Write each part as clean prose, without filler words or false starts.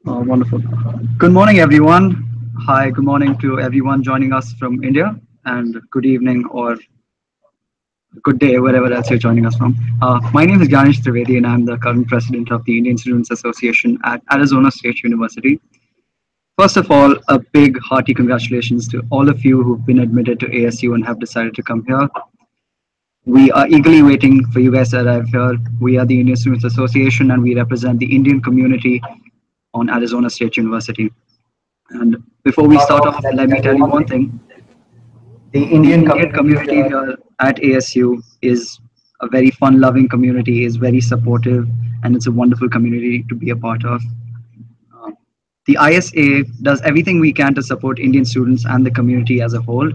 Wonderful. Good morning, everyone. Hi, good morning to everyone joining us from India, and good evening or good day, wherever else you're joining us from. My name is Ganesh Trivedi, and I'm the current president of the Indian Students Association at Arizona State University. First of all, a big hearty congratulations to all of you who've been admitted to ASU and have decided to come here. We are eagerly waiting for you guys to arrive here. We are the Indian Students Association, and we represent the Indian community on Arizona State University. And before we start off, let me tell you one thing. The Indian community here at ASU is a very fun-loving community, is very supportive, and it's a wonderful community to be a part of. The ISA does everything we can to support Indian students and the community as a whole.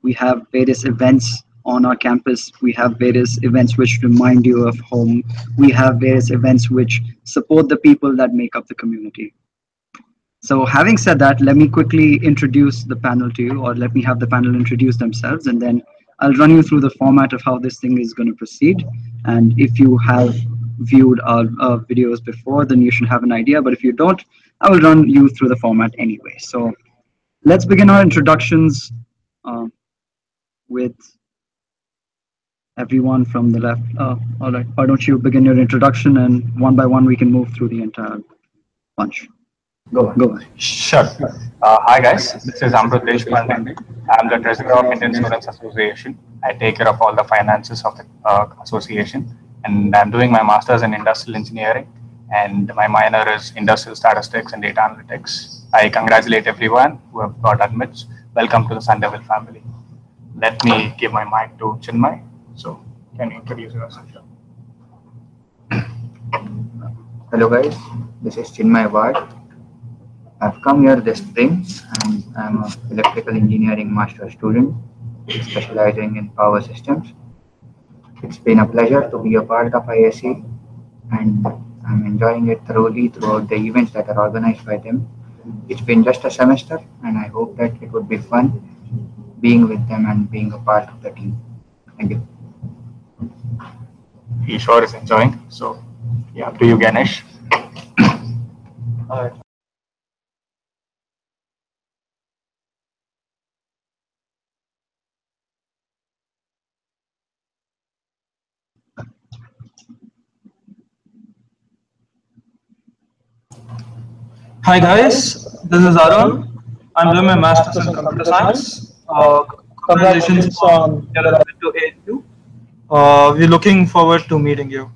We have various events on our campus. We have various events which remind you of home. We have various events which support the people that make up the community. So having said that, let me quickly introduce the panel to you, or let me have the panel introduce themselves, and then I'll run you through the format of how this thing is going to proceed. And if you have viewed our videos before, then you should have an idea. But if you don't, I will run you through the format anyway. So let's begin our introductions with everyone from the left. All right, why don't you begin your introduction, and one by one we can move through the entire bunch. Go on. Sure. Hi guys, this is Amrut Deshpande. I'm the treasurer of Indian Students Association. I take care of all the finances of the association, and I'm doing my master's in industrial engineering, and my minor is industrial statistics and data analytics. I congratulate everyone who have got admits. Welcome to the Sun Devil family. Let me give my mic to Chinmay. So, can you introduce yourself? Hello guys, this is Chinmay Ward. I've come here this spring and I'm an electrical engineering master student specializing in power systems. It's been a pleasure to be a part of ISC and I'm enjoying it thoroughly throughout the events that are organized by them. It's been just a semester and I hope that it would be fun being with them and being a part of the team. Thank you. He sure is enjoying. So, yeah, up to you, Ganesh. All right. Hi guys, this is Arun. I'm doing my master's in computer science. Congratulations on your admit to ASU. We're looking forward to meeting you.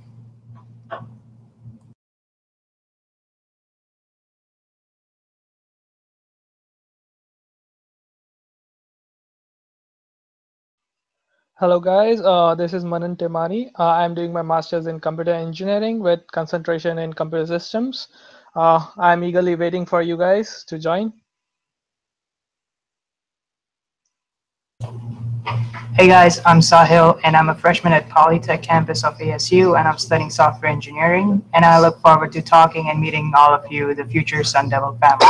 Hello guys, this is Manan Temani. I'm doing my master's in computer engineering with concentration in computer systems. I'm eagerly waiting for you guys to join. Hey guys, I'm Sahil and I'm a freshman at Polytech campus of ASU and I'm studying software engineering and I look forward to talking and meeting all of you, the future Sun Devil family.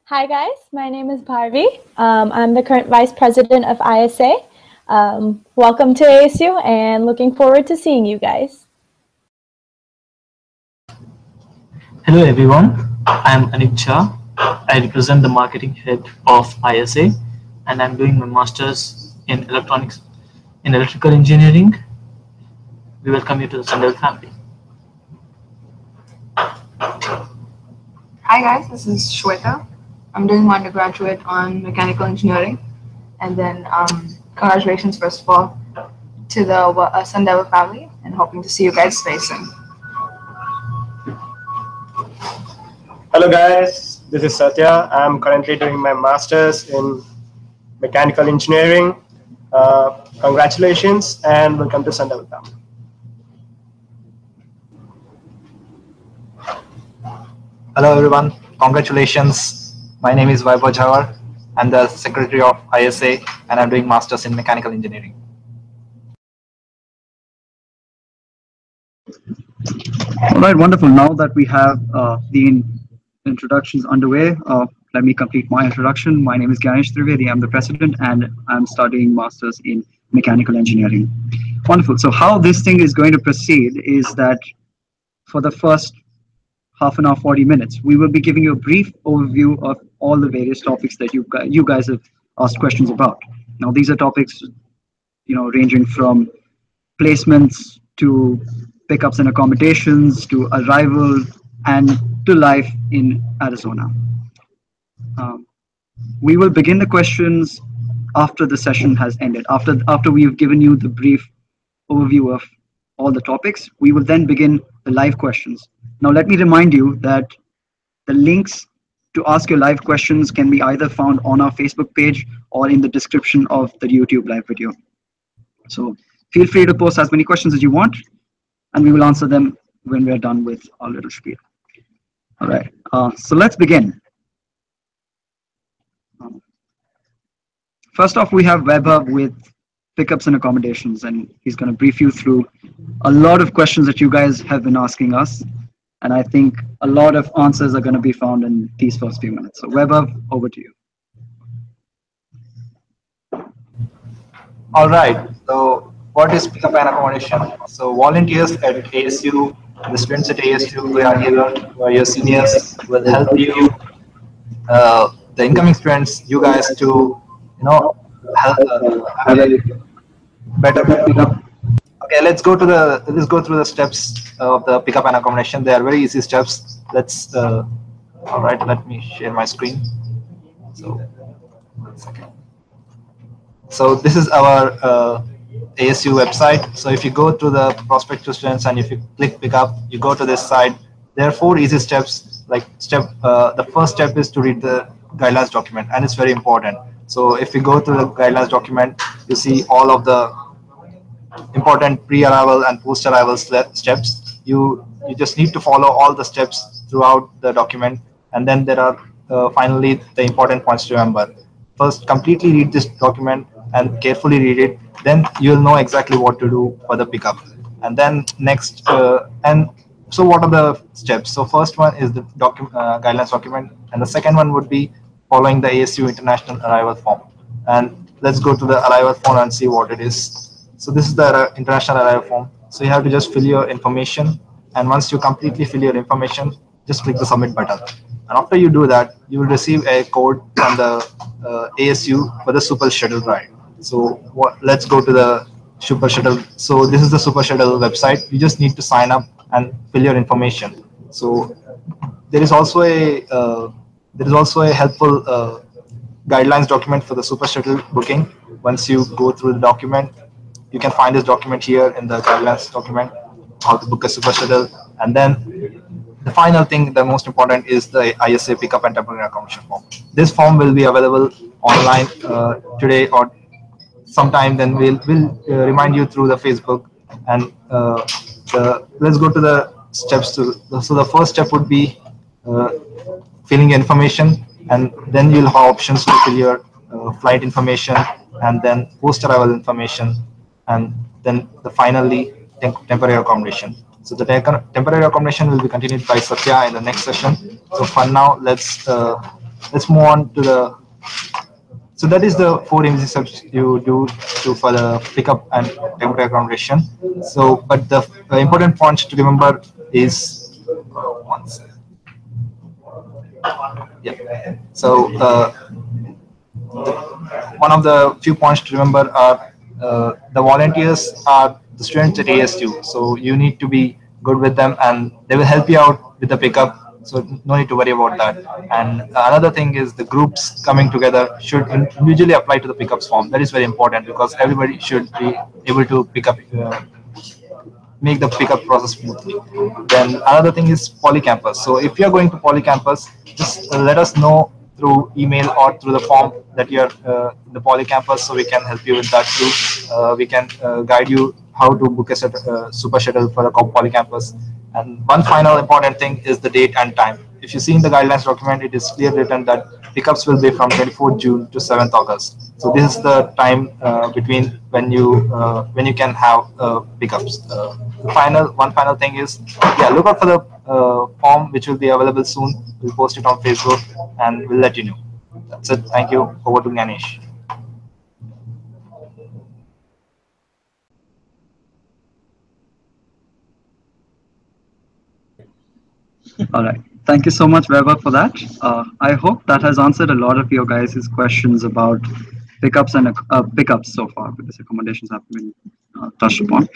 Hi guys, my name is Bharvi. I'm the current vice president of ISA. Welcome to ASU and looking forward to seeing you guys. Hello everyone, I'm Anik Jha. I represent the marketing head of ISA and I'm doing my master's in electrical engineering. We welcome you to the Sun Devil family. Hi guys, this is Shweta. I'm doing my undergraduate on mechanical engineering. And then congratulations first of all to the Sun Devil family and hoping to see you guys very soon. Hello guys, this is Satya. I'm currently doing my master's in mechanical engineering. Congratulations and welcome to Sun Devil family. Hello everyone, congratulations. My name is Vaibhav Jhawar. I'm the secretary of ISA and I'm doing masters in mechanical engineering. All right, wonderful. Now that we have the introductions underway, let me complete my introduction. My name is Ganesh Trivedi. I'm the president, and I'm studying masters in mechanical engineering. Wonderful. So how this thing is going to proceed is that for the first half an hour, 40 minutes, we will be giving you a brief overview of all the various topics that you guys have asked questions about. Now, these are topics, ranging from placements to pickups and accommodations to arrival and to life in Arizona. Um, we will begin the questions after the session has ended. After we've given you the brief overview of all the topics, we will then begin the live questions. Now, let me remind you that the links to ask your live questions can be either found on our Facebook page or in the description of the YouTube live video. So feel free to post as many questions as you want, and we will answer them when we're done with our little spiel. All right, so let's begin. First off, we have Webhub with pickups and accommodations, and he's going to brief you through a lot of questions that you guys have been asking us. And I think a lot of answers are going to be found in these first few minutes. So Webhub, over to you. All right. So what is pickup and accommodation? So volunteers at ASU, the students at ASU who are here, who are your seniors, will help you, the incoming students, you guys to, help have a better pickup. Okay, let's go through the steps of the pickup and accommodation. They are very easy steps. Let's. All right. Let me share my screen. So, 1 second. So this is our ASU website. So if you go to the prospective students and if you click pickup, you go to this side. There are 4 easy steps. Like the first step is to read the guidelines document, and it's very important. So if you go to the guidelines document, you see all of the important pre-arrival and post-arrival steps. You just need to follow all the steps throughout the document, and then there are finally the important points to remember. First, completely read this document and carefully read it. Then you'll know exactly what to do for the pickup. And then next, and so what are the steps? So first one is the guidelines document, and the second one would be following the ASU International Arrival Form. And let's go to the arrival form and see what it is. So this is the International Arrival Form. So you have to just fill your information, and once you completely fill your information, just click the submit button. And after you do that, you will receive a code from the ASU for the Super Shuttle ride. So let's go to the Super Shuttle. So this is the Super Shuttle website. You just need to sign up and fill your information. So there is also a helpful guidelines document for the Super Shuttle booking. Once you go through the document, you can find this document here in the guidelines document, how to book a Super Shuttle. And then the final thing, the most important, is the ISA pickup and temporary accommodation form. This form will be available online today or sometime. Then we'll remind you through the Facebook. And let's go to the steps. So the first step would be filling information, and then you'll have options to fill your flight information, and then post-arrival information, and then finally temporary accommodation. So the temporary accommodation will be continued by Satya in the next session. So for now, let's move on to the. So that is the 4 easy steps you do for the pickup and temporary accommodation. So, but the important points to remember is one second. Yeah. So one of the few points to remember are the volunteers are the students at ASU. So you need to be good with them, and they will help you out with the pickup. So no need to worry about that. And another thing is the groups coming together should individually apply to the pickups form. That is very important because everybody should be able to pick up. Make the pickup process smoothly. Then another thing is polycampus. So if you're going to polycampus, just let us know through email or through the form that you're in the polycampus, so we can help you with that too. We can guide you how to book a super shuttle for the polycampus. And one final important thing is the date and time. if you see in the guidelines document, it is clearly written that pickups will be from 24th June to 7th August. So this is the time between when you can have pickups. One final thing is, yeah, look out for the form which will be available soon. We'll post it on Facebook and we'll let you know. That's it. Thank you. Over to Ganesh. All right. Thank you so much, Weber, for that. I hope that has answered a lot of your guys' questions about pickups and pickups so far, because accommodations have been touched upon.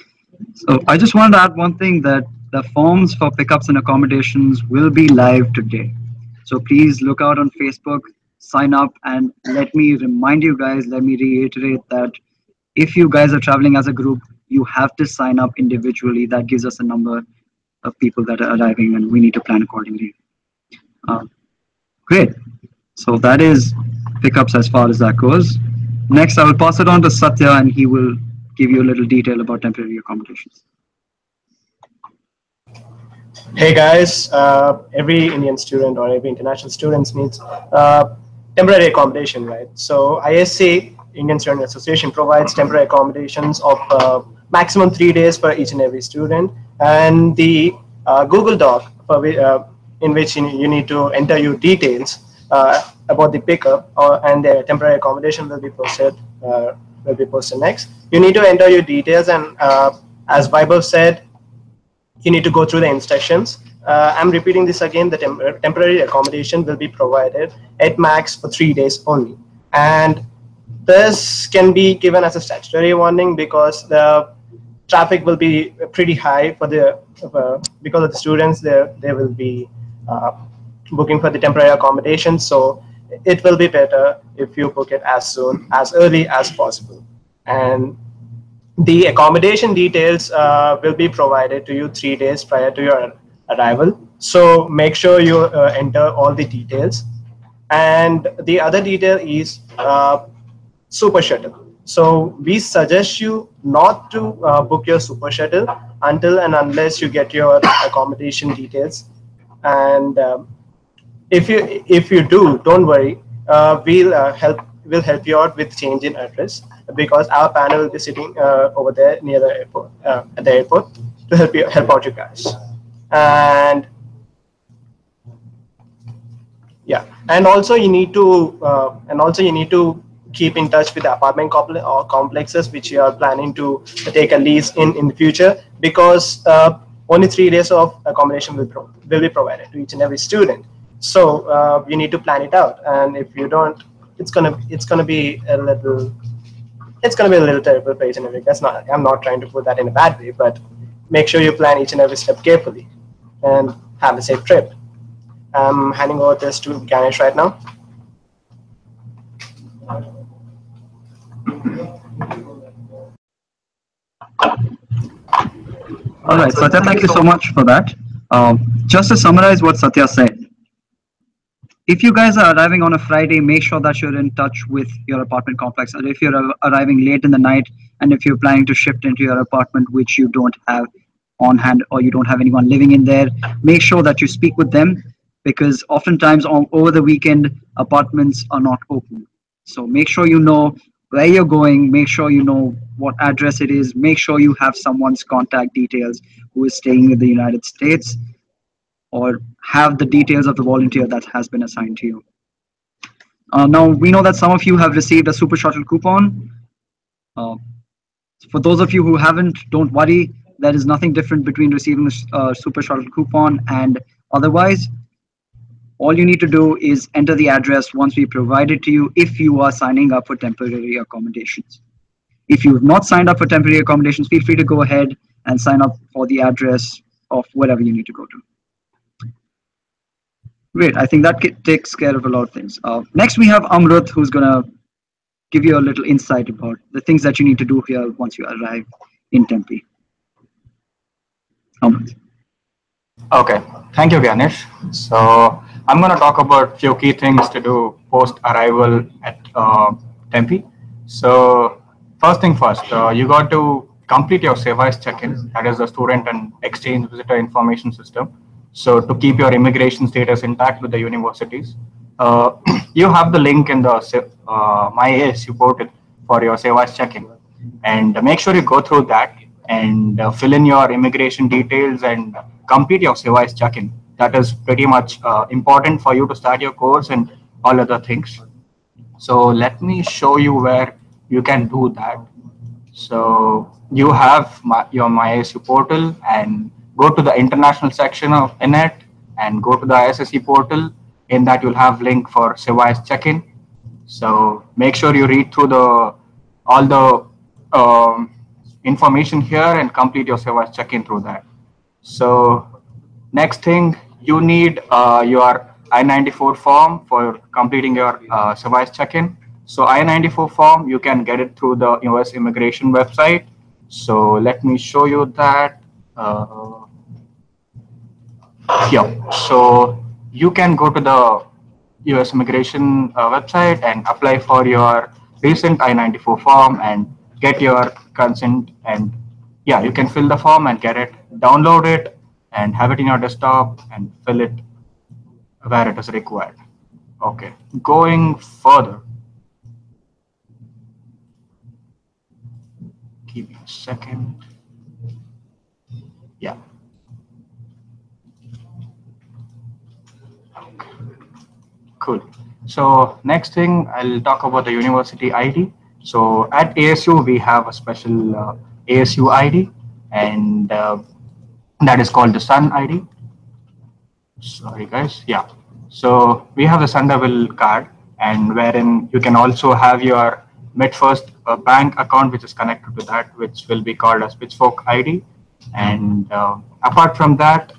So I just wanted to add one thing, that the forms for pickups and accommodations will be live today. So please look out on Facebook, sign up, and let me remind you guys, let me reiterate that if you guys are traveling as a group, you have to sign up individually. That gives us a number of people that are arriving, and we need to plan accordingly. Great. So that is pickups as far as that goes. Next, I will pass it on to Satya, and he will give you a little detail about temporary accommodations. Hey guys, every Indian student or every international student needs temporary accommodation, right? So ISA, Indian Student Association, provides temporary accommodations of maximum 3 days for each and every student. And the Google Doc in which you need to enter your details about the pickup and the temporary accommodation will be posted next. You need to enter your details, and as Vaibhav said, you need to go through the instructions. I'm repeating this again. The temporary accommodation will be provided at max for 3 days only. And this can be given as a statutory warning because the traffic will be pretty high for because of the students. They will be booking for the temporary accommodation. So it will be better if you book it as early as possible. And the accommodation details will be provided to you 3 days prior to your arrival. So make sure you enter all the details. And the other detail is super shuttle. So we suggest you not to book your super shuttle until and unless you get your accommodation details. And if you do, don't worry. We'll help you out with change in address, because our panel will be sitting over there near the airport, at the airport, to help out you guys. And yeah, and also you need to keep in touch with the apartment complexes which you are planning to take a lease in the future, because only 3 days of accommodation will be provided to each and every student. So you need to plan it out, and if you don't, it's gonna be a little terrible place. And I'm not trying to put that in a bad way, but make sure you plan each and every step carefully and have a safe trip. I'm handing over this to Ganesh right now. All right, Satya, thank you so much for that. Just to summarize what Satya said, if you guys are arriving on a Friday, make sure that you're in touch with your apartment complex. And if you're arriving late in the night, and if you're planning to shift into your apartment which you don't have on hand, or you don't have anyone living in there, make sure that you speak with them, because oftentimes over the weekend, apartments are not open. So make sure you know where you're going, make sure you know what address it is, make sure you have someone's contact details who is staying in the United States, or have the details of the volunteer that has been assigned to you. Now, we know that some of you have received a Super Shuttle coupon. For those of you who haven't, don't worry. There is nothing different between receiving a Super Shuttle coupon and otherwise. All you need to do is enter the address once we provide it to you if you are signing up for temporary accommodations. If you have not signed up for temporary accommodations, feel free to go ahead and sign up for the address of wherever you need to go to. Great, I think that takes care of a lot of things. Next, we have Amrut, who's going to give you a little insight about the things that you need to do here once you arrive in Tempe. Amrut. Okay, thank you, Ganesh. So I'm going to talk about a few key things to do post-arrival at Tempe. So first thing first, you got to complete your Sevais check-in, that is the student and exchange visitor information system. So to keep your immigration status intact with the universities, you have the link in the My ASU portal for your Sevas check-in, and make sure you go through that and fill in your immigration details and complete your Sevas check-in. That is pretty much important for you to start your course and all other things. So let me show you where you can do that. So you have your MyISU portal and go to the international section of INET and go to the ISSE portal. In that you'll have link for Sevais check-in. So make sure you read through all the information here and complete your Sevais check-in through that. So next thing, you need your I-94 form for completing your Sevais check-in. So I-94 form, you can get it through the US immigration website. So let me show you that. Here. So you can go to the US immigration website and apply for your recent I-94 form and get your consent. And yeah, you can fill the form and get it, download it, and have it in your desktop and fill it where it is required. Okay, going further. Give me a second. Yeah. Okay. Cool. So next thing, I'll talk about the university ID. So at ASU, we have a special ASU ID, and that is called the Sun ID. Sorry, guys. Yeah. So we have the Sun Devil card, and wherein you can also have your MidFirst bank account, which is connected to that, which will be called as Pitchfork ID. And apart from that,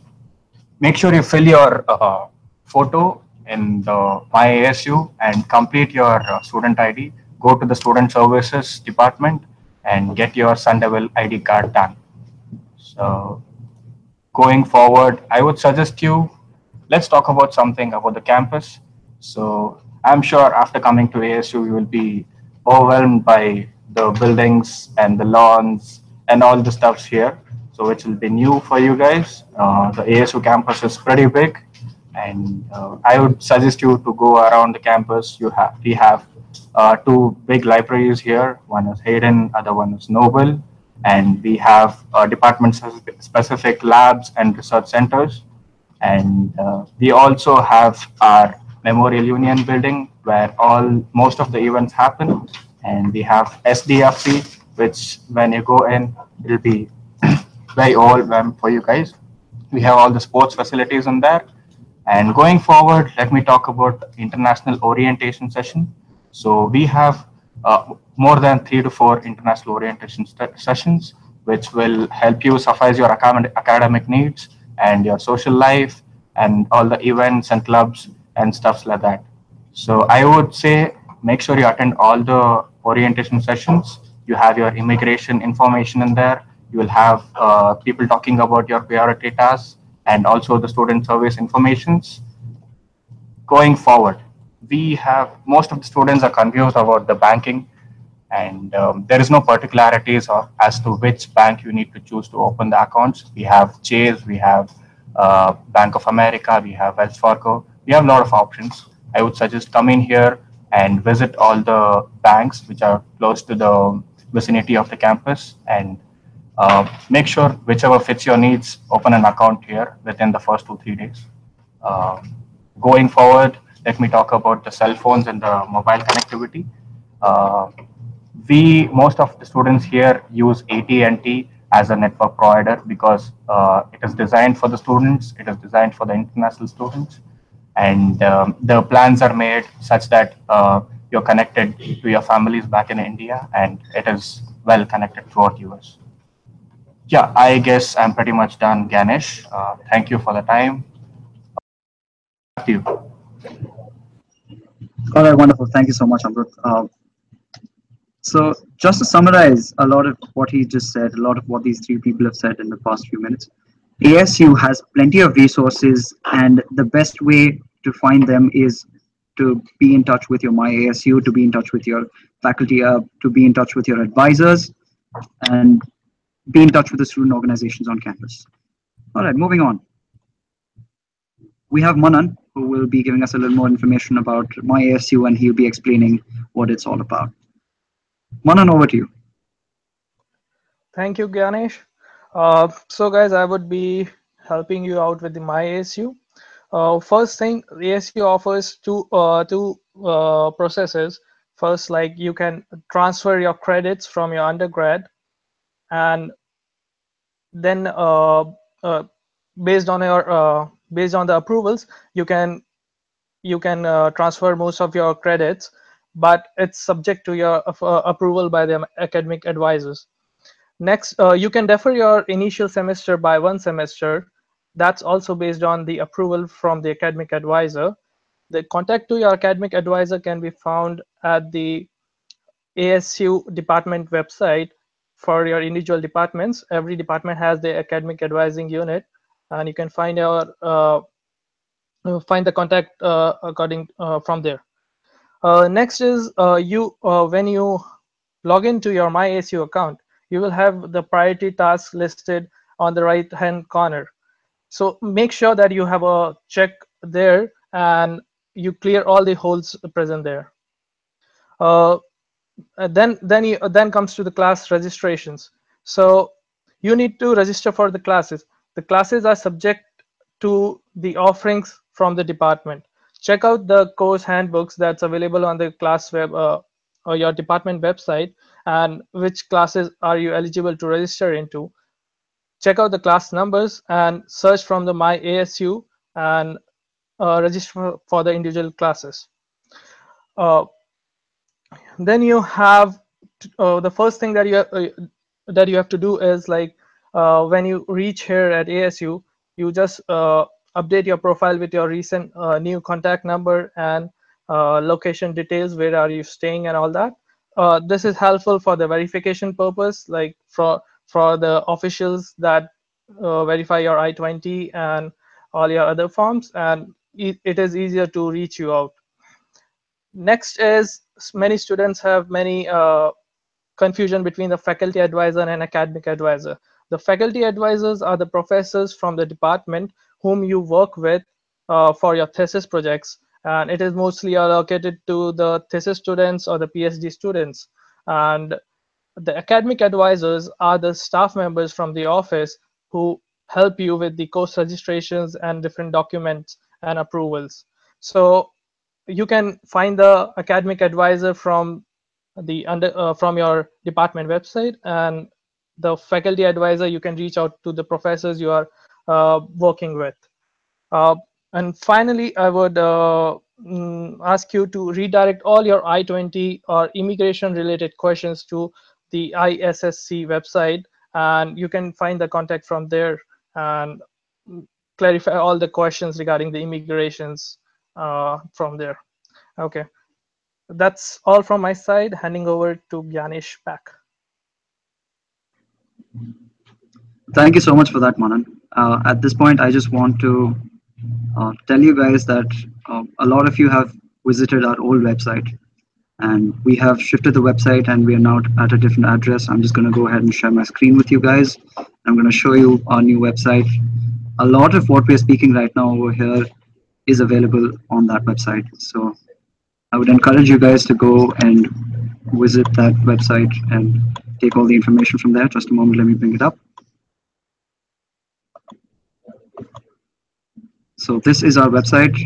make sure you fill your photo in the My ASU and complete your student ID. Go to the student services department and get your Sun Devil ID card done. So going forward, I would suggest you, let's talk about something about the campus. So I'm sure after coming to ASU, you will be overwhelmed by the buildings and the lawns and all the stuffs here. So which will be new for you guys. The ASU campus is pretty big, and I would suggest you to go around the campus. We have two big libraries here. One is Hayden, other one is Noble, and we have department-specific labs and research centers. And we also have our Memorial Union building where most of the events happen. And we have SDFC, which when you go in, it'll be very overwhelmed for you guys. We have all the sports facilities in there. And going forward, let me talk about international orientation session. So we have more than 3 to 4 international orientation sessions, which will help you suffice your academic needs and your social life and all the events and clubs and stuffs like that. So I would say make sure you attend all the orientation sessions. You have your immigration information in there. You will have people talking about your priority tasks and also the student service informations. Going forward, we have most of the students are confused about the banking, and there is no particularities as to which bank you need to choose to open the accounts. We have Chase, we have Bank of America, we have Wells Fargo. We have a lot of options. I would suggest come in here and visit all the banks which are close to the vicinity of the campus, and make sure whichever fits your needs, open an account here within the first 2-3 days. Going forward, let me talk about the cell phones and the mobile connectivity. Most of the students here use AT&T as a network provider because it is designed for the students, it is designed for the international students, and the plans are made such that you're connected to your families back in India, and it is well connected throughout US. Yeah, I guess I'm pretty much done, Ganesh. Thank you for the time. Back to you. All right, wonderful. Thank you so much, Amrut. So just to summarize a lot of what he just said, a lot of what these three people have said in the past few minutes, ASU has plenty of resources, and the best way to find them is to be in touch with your My ASU, to be in touch with your faculty, to be in touch with your advisors, and be in touch with the student organizations on campus. All right, moving on. we have Manan, who will be giving us a little more information about my ASU, and he'll be explaining what it's all about. Manan, over to you. Thank you, Ganesh. So guys, I would be helping you out with the My ASU. First thing, the ASU offers two processes. First, like you can transfer your credits from your undergrad, and then based on your based on the approvals, you can transfer most of your credits, but it's subject to your approval by the academic advisors. Next, you can defer your initial semester by 1 semester. That's also based on the approval from the academic advisor. The contact to your academic advisor can be found at the ASU department website for your individual departments. Every department has the academic advising unit, and you can find find the contact according from there. Next is when you log into your MyASU account, you will have the priority tasks listed on the right hand corner. So make sure that you have a check there and you clear all the holes present there. Uh, then comes to the class registrations. So you need to register for the classes. The classes are subject to the offerings from the department. Check out the course handbooks that's available on the class web or your department website, and which classes are you eligible to register into. Check out the class numbers and search from the My ASU and register for the individual classes. Uh, then you have the first thing that you have to do is like when you reach here at ASU, you just update your profile with your recent new contact number and location details, where are you staying and all that. This is helpful for the verification purpose, like for the officials that verify your I-20 and all your other forms, and it is easier to reach you out. Next is, many students have many confusion between the faculty advisor and academic advisor. The faculty advisors are the professors from the department whom you work with for your thesis projects, and it is mostly allocated to the thesis students or the PhD students. And the academic advisors are the staff members from the office who help you with the course registrations and different documents and approvals. So you can find the academic advisor from from your department website, and the faculty advisor, you can reach out to the professors you are working with. And finally, I would ask you to redirect all your I-20 or immigration related questions to the ISSC website, and you can find the contact from there and clarify all the questions regarding the immigrations from there. Okay, that's all from my side. Handing over to Ganesh back. Thank you so much for that, Manan. At this point, I just want to tell you guys that a lot of you have visited our old website, and we have shifted the website and we are now at a different address. I'm just going to go ahead and share my screen with you guys. I'm going to show you our new website. A lot of what we're speaking right now over here is available on that website. So I would encourage you guys to go and visit that website and take all the information from there. Just a moment, let me bring it up. So this is our website.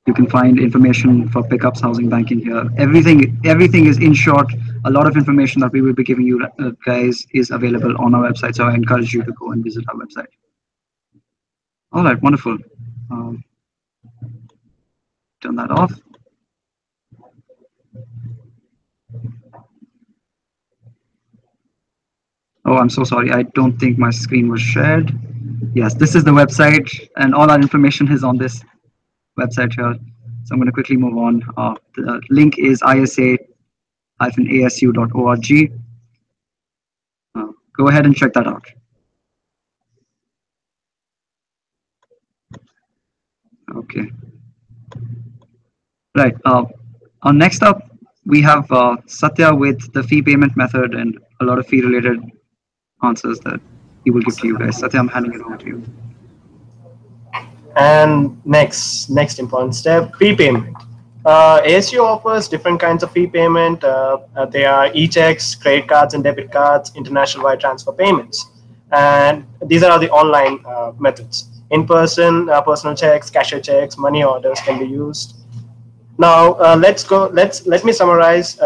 You can find information for pickups, housing, banking here. Everything is, in short, a lot of information that we will be giving you guys is available on our website. So I encourage you to go and visit our website. All right, wonderful. Turn that off. Oh, I'm so sorry. I don't think my screen was shared. Yes, this is the website, and all our information is on this website here. So I'm going to quickly move on. The link is isa-asu.org. Go ahead and check that out. Okay. Right. Next up, we have Satya with the fee payment method and a lot of fee related answers that he will give to you guys. Satya, I'm handing it over to you. And next important step, fee payment. ASU offers different kinds of fee payment. They are e-checks, credit cards and debit cards, international wire transfer payments. And these are the online methods. In-person, personal checks, cashier checks, money orders can be used. Now let me summarize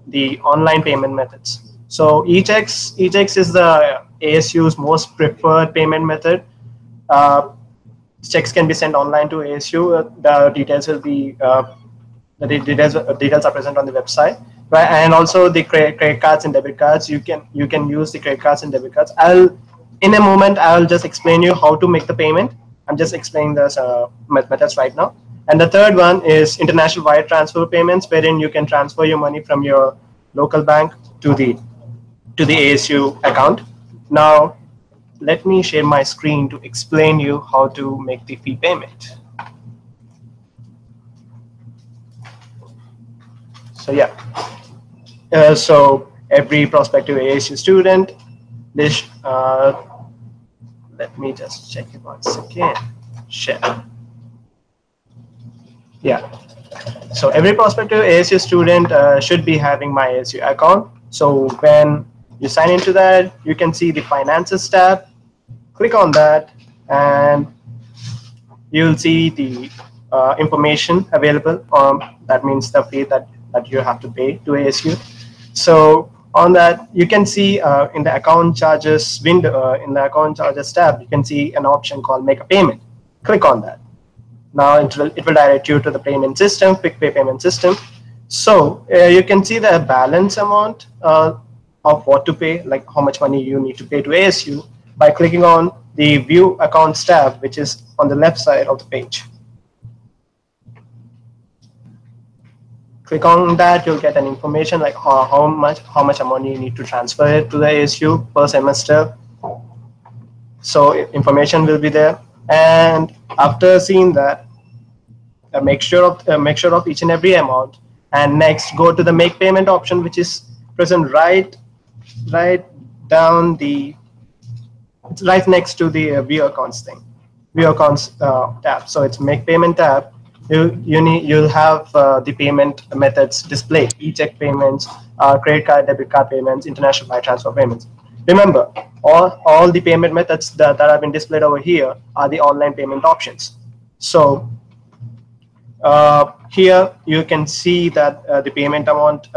the online payment methods. So e-checks is the ASU's most preferred payment method. Checks can be sent online to ASU. The details will be details are present on the website, right? And also the credit cards and debit cards. You can use the credit cards and debit cards. In a moment I'll just explain you how to make the payment. I'm just explaining this methods right now. And the third one is international wire transfer payments, wherein you can transfer your money from your local bank to the ASU account. Now let me share my screen to explain you how to make the fee payment. So yeah, so every prospective ASU student, this let me just check it once again. Share. Yeah. So every prospective ASU student should be having my ASU account. So when you sign into that, you can see the finances tab. Click on that, and you'll see the information available. That means the fee that you have to pay to ASU. So on that, you can see in the account charges window, in the account charges tab, you can see an option called make a payment. Click on that. Now it will direct you to the payment system, quick pay payment system. So you can see the balance amount of what to pay, like how much money you need to pay to ASU, by clicking on the view accounts tab, which is on the left side of the page. Click on that, you'll get an information like how much amount you need to transfer it to the ASU per semester. So information will be there, and after seeing that, make sure of each and every amount, and next go to the make payment option, which is present right down the right next to the view accounts tab. So it's make payment tab. You'll have the payment methods displayed: e-check payments, credit card, debit card payments, international wire transfer payments. Remember, all the payment methods that have been displayed over here are the online payment options. So here you can see that the payment amount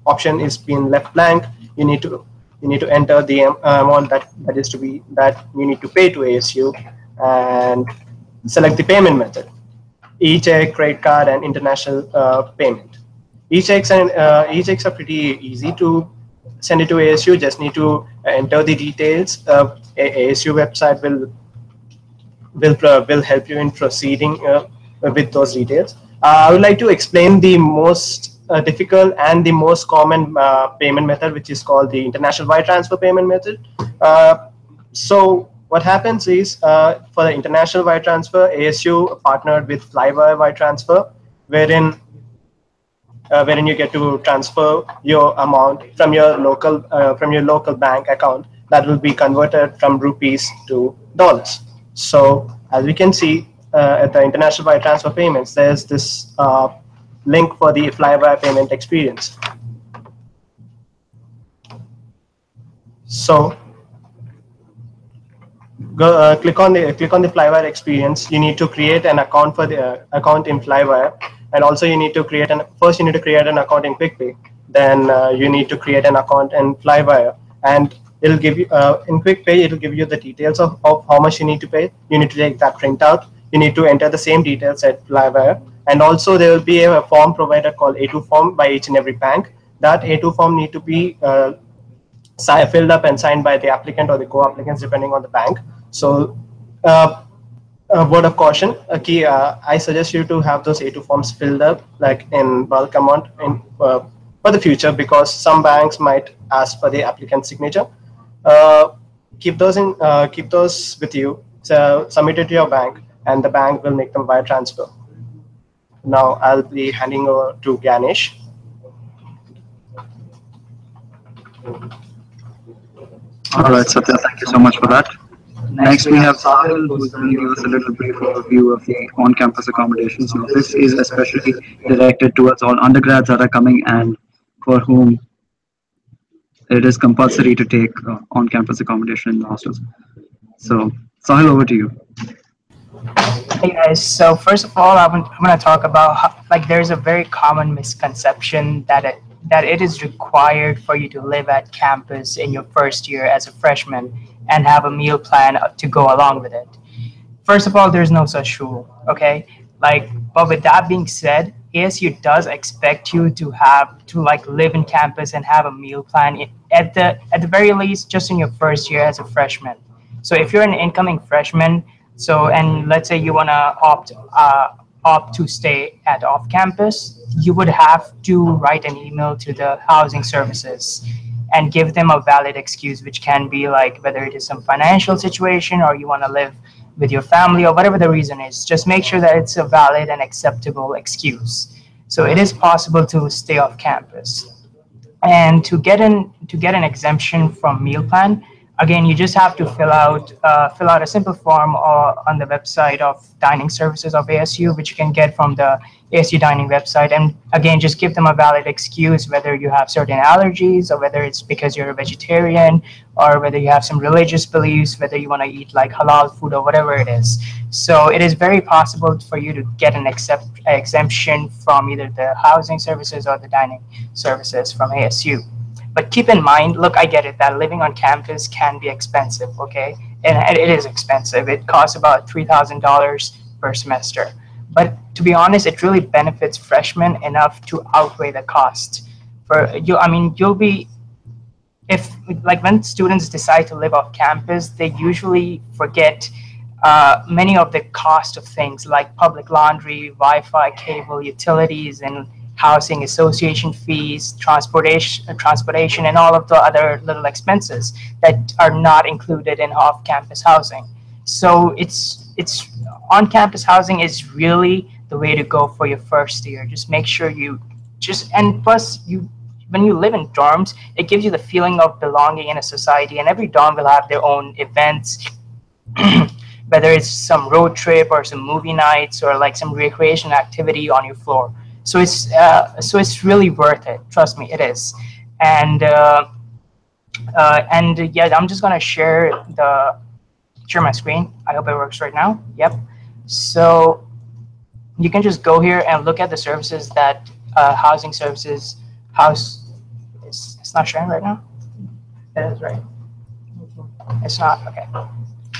option is being left blank. You need to enter the amount that you need to pay to ASU, and select the payment method: e-check, credit card, and international payment. E-checks are pretty easy to send it to ASU. Just need to enter the details. ASU website will help you in proceeding with those details. I would like to explain the most difficult and the most common payment method, which is called the international wire transfer payment method. So what happens is, for the international wire transfer, ASU partnered with Flywire Wire Transfer, wherein you get to transfer your amount from your local bank account that will be converted from rupees to dollars. So as we can see at the international wire transfer payments, there's this link for the Flywire payment experience. So click on the Flywire experience. You need to create an account for the account in Flywire, and also you need to create an account in QuickPay. Then you need to create an account in Flywire, and it'll give you in QuickPay, it'll give you the details of how much you need to pay. You need to take that printout. You need to enter the same details at Flywire, and also there will be a form provided called A2 form by each and every bank. That A2 form need to be filled up and signed by the applicant or the co-applicants, depending on the bank. So a word of caution, I suggest you to have those A2 forms filled up like in bulk amount for the future, because some banks might ask for the applicant's signature. Keep those with you. So submit it to your bank, and the bank will make them wire transfer. Now I'll be handing over to Ganesh. All right, Satya, thank you so much for that. Next, we have Sahil, who is going to give us a little brief overview of the on-campus accommodations. Now, this is especially directed towards all undergrads that are coming and for whom it is compulsory to take on-campus accommodation in the hostels. So, Sahil, over to you. Hey guys, so first of all, I'm going to talk about how, like, there's a very common misconception that it is required for you to live at campus in your first year as a freshman and have a meal plan to go along with it. First of all, there's no such rule, okay? Like, but with that being said, ASU does expect you to have to like live in campus and have a meal plan at the very least just in your first year as a freshman. So if you're an incoming freshman, so and let's say you wanna opt to stay at off campus, you would have to write an email to the housing services and give them a valid excuse, which can be like whether it is some financial situation or you want to live with your family or whatever the reason is. Just make sure that it's a valid and acceptable excuse. So it is possible to stay off campus. And to get an exemption from meal plan, again, you just have to fill out a simple form on the website of dining services of ASU, which you can get from the ASU dining website. And again, just give them a valid excuse, whether you have certain allergies or whether it's because you're a vegetarian or whether you have some religious beliefs, whether you want to eat like halal food or whatever it is. So it is very possible for you to get an exemption from either the housing services or the dining services from ASU. But keep in mind, look, I get it that living on campus can be expensive, okay? And it is expensive. It costs about $3,000 per semester. But to be honest, it really benefits freshmen enough to outweigh the cost. For you, I mean, you'll be if like when students decide to live off campus, they usually forget many of the cost of things like public laundry, Wi-Fi, cable, utilities, and housing association fees, transportation, and all of the other little expenses that are not included in off-campus housing. So it's on-campus housing is really the way to go for your first year. Just make sure and plus when you live in dorms, it gives you the feeling of belonging in a society, and every dorm will have their own events, whether it's some road trip or some movie nights or like some recreation activity on your floor. So it's really worth it. Trust me, it is. And yeah, I'm just gonna share my screen. I hope it works right now. Yep. So you can just go here and look at the services that housing services house. It's not sharing right now. It is right. It's not. Okay.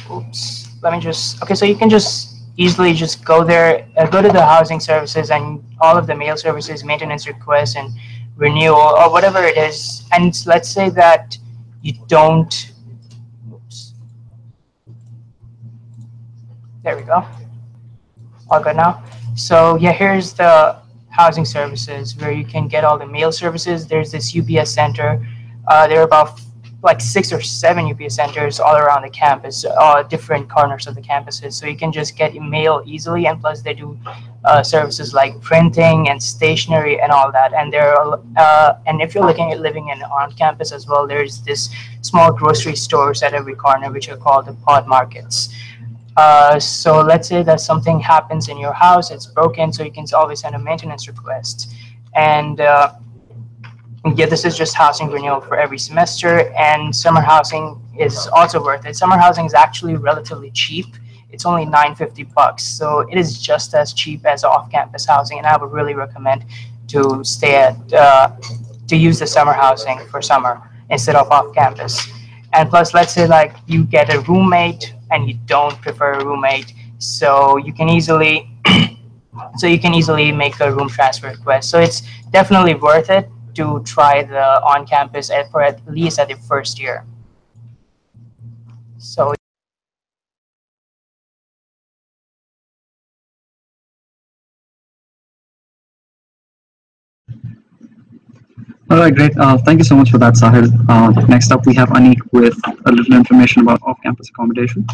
Oops. Let me just. Okay. So you can just easily just go there, go to the housing services and all of the mail services, maintenance requests and renewal or whatever it is. And let's say that you don't. Oops. There we go. All good now. So yeah, here's the housing services where you can get all the mail services. There's this UPS center. There are about like 6 or 7 UPS centers all around the campus, different corners of the campuses. So you can just get mail easily, and plus they do services like printing and stationery and all that. And and if you're looking at living on campus as well, there's this small grocery stores at every corner, which are called the pod markets. So let's say that something happens in your house, it's broken, so you can always send a maintenance request. And yeah, this is just housing renewal for every semester, and summer housing is also worth it. Summer housing is actually relatively cheap. It's only $950, so it is just as cheap as off-campus housing, and I would really recommend to to use the summer housing for summer instead of off-campus. And plus, let's say like you get a roommate and you don't prefer a roommate, so you can easily make a room transfer request. So it's definitely worth it to try the on-campus for at least at the first year. So All right, great. Thank you so much for that, Sahil. Next up, we have Anik with a little information about off-campus accommodation.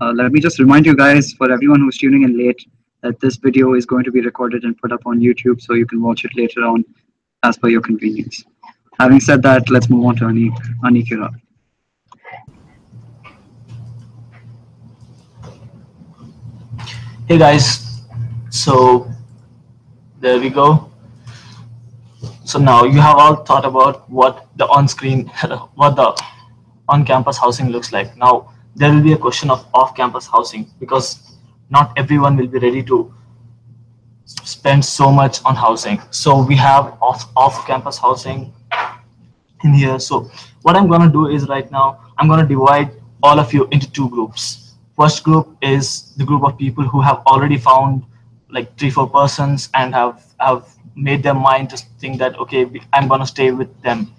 Let me just remind you guys, for everyone who's tuning in late, that this video is going to be recorded and put up on YouTube, so you can watch it later on as per your convenience. Having said that, let's move on to Anik. Anik, you're up. Hey guys, so there we go. So now you have all thought about what the on-screen, what the on-campus housing looks like. Now there will be a question of off-campus housing because not everyone will be ready to spend so much on housing. So we have off-campus housing in here. So what I'm gonna do is right now I'm gonna divide all of you into two groups. First group is the group of people who have already found like 3-4 persons and have made their mind to think that okay, I'm gonna stay with them.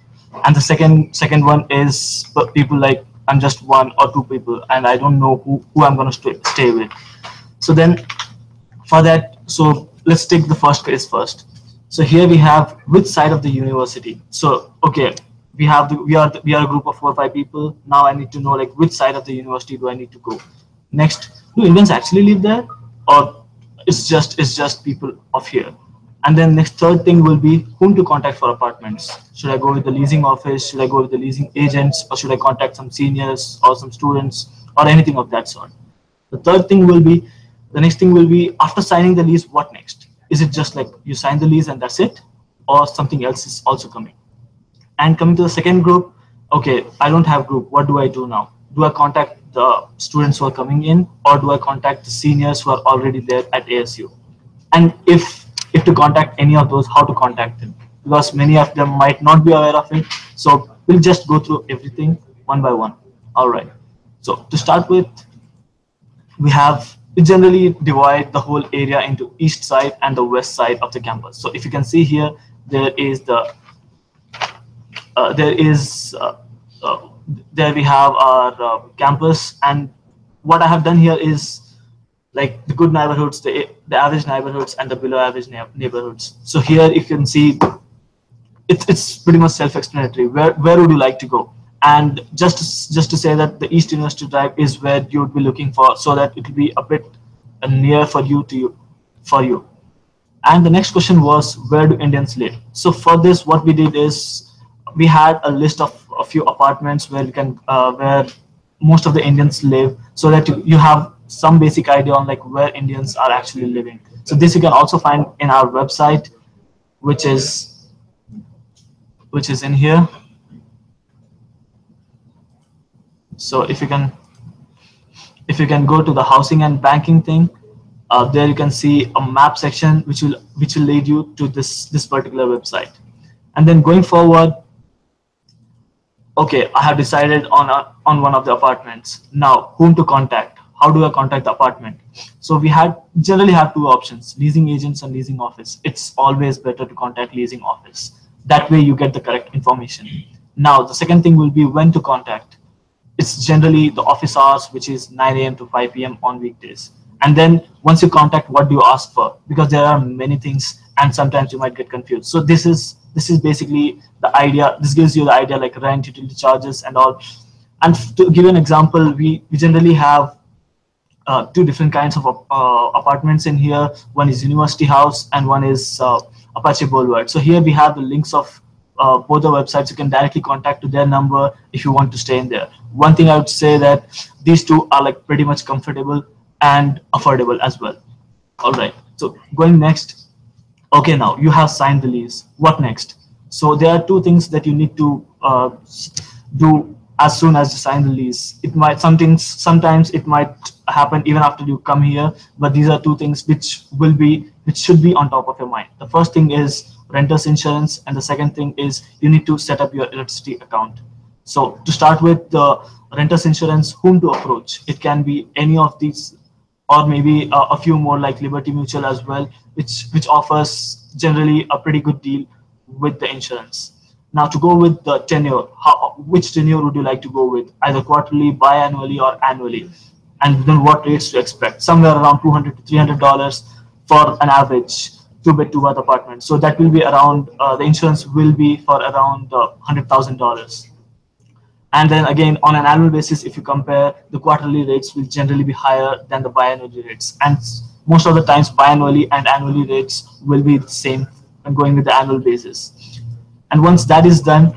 And the second one is people like I'm just 1 or 2 people and I don't know who I'm gonna stay with. So then for that, so let's take the first case first. So here we have which side of the university. So okay, we are a group of 4 or 5 people. Now I need to know like which side of the university do I need to go. Next, do Indians actually live there, or it's just people of here? And then next third thing will be whom to contact for apartments. Should I go with the leasing office? Should I go with the leasing agents, or should I contact some seniors or some students or anything of that sort? The third thing will be, the next thing will be after signing the lease, what next? Is it just like you sign the lease and that's it, or something else is also coming? And coming to the second group, okay, I don't have group. What do I do now? Do I contact the students who are coming in, or do I contact the seniors who are already there at ASU? And if to contact any of those, how to contact them? Because many of them might not be aware of it. So we'll just go through everything one by one. All right. So to start with, we generally divide the whole area into east side and the west side of the campus. So if you can see here, there is there we have our campus, and what I have done here is like the good neighborhoods, the average neighborhoods, and the below average neighborhoods. So here you can see it's pretty much self-explanatory. Where would you like to go? And just to say that the East University Drive is where you would be looking for, so that it will be a bit near for you. And the next question was, where do Indians live? So for this, what we did is we had a list of a few apartments where where most of the Indians live, so that you have some basic idea on like where Indians are actually living. So this you can also find in our website, which is in here. So if you can go to the housing and banking thing, there you can see a map section which will lead you to this particular website. And then going forward, okay, I have decided on one of the apartments. Now whom to contact? How do I contact the apartment? So we generally have two options: leasing agents and leasing office. It's always better to contact leasing office. That way you get the correct information. Now the second thing will be when to contact. It's generally the office hours, which is 9 a.m. to 5 p.m. on weekdays. And then once you contact, what do you ask for? Because there are many things, and sometimes you might get confused. So this is basically the idea. This gives you the idea like rent, utility charges, and all. And to give you an example, we generally have two different kinds of apartments in here. One is University House, and one is Apache Boulevard. So here we have the links of both the websites. You can directly contact to their number if you want to stay in there. One thing I would say that these two are like pretty much comfortable and affordable as well. All right, so going next. Okay, now you have signed the lease. What next? So there are two things that you need to do as soon as you sign the lease. It might sometimes it might happen even after you come here, but these are two things which should be on top of your mind. The first thing is renter's insurance, and the second thing is you need to set up your electricity account. So to start with the renter's insurance, whom to approach? It can be any of these, or maybe a few more like Liberty Mutual as well, which offers generally a pretty good deal with the insurance. Now to go with the tenure, which tenure would you like to go with? Either quarterly, biannually, or annually? And then what rates to expect? Somewhere around $200 to $300 for an average 2-bed 2-bath apartment. So that will be around, the insurance will be for around $100,000. And then again, on an annual basis, if you compare, the quarterly rates will generally be higher than the biannually rates. And most of the times, biannually and annually rates will be the same when going with the annual basis. And once that is done,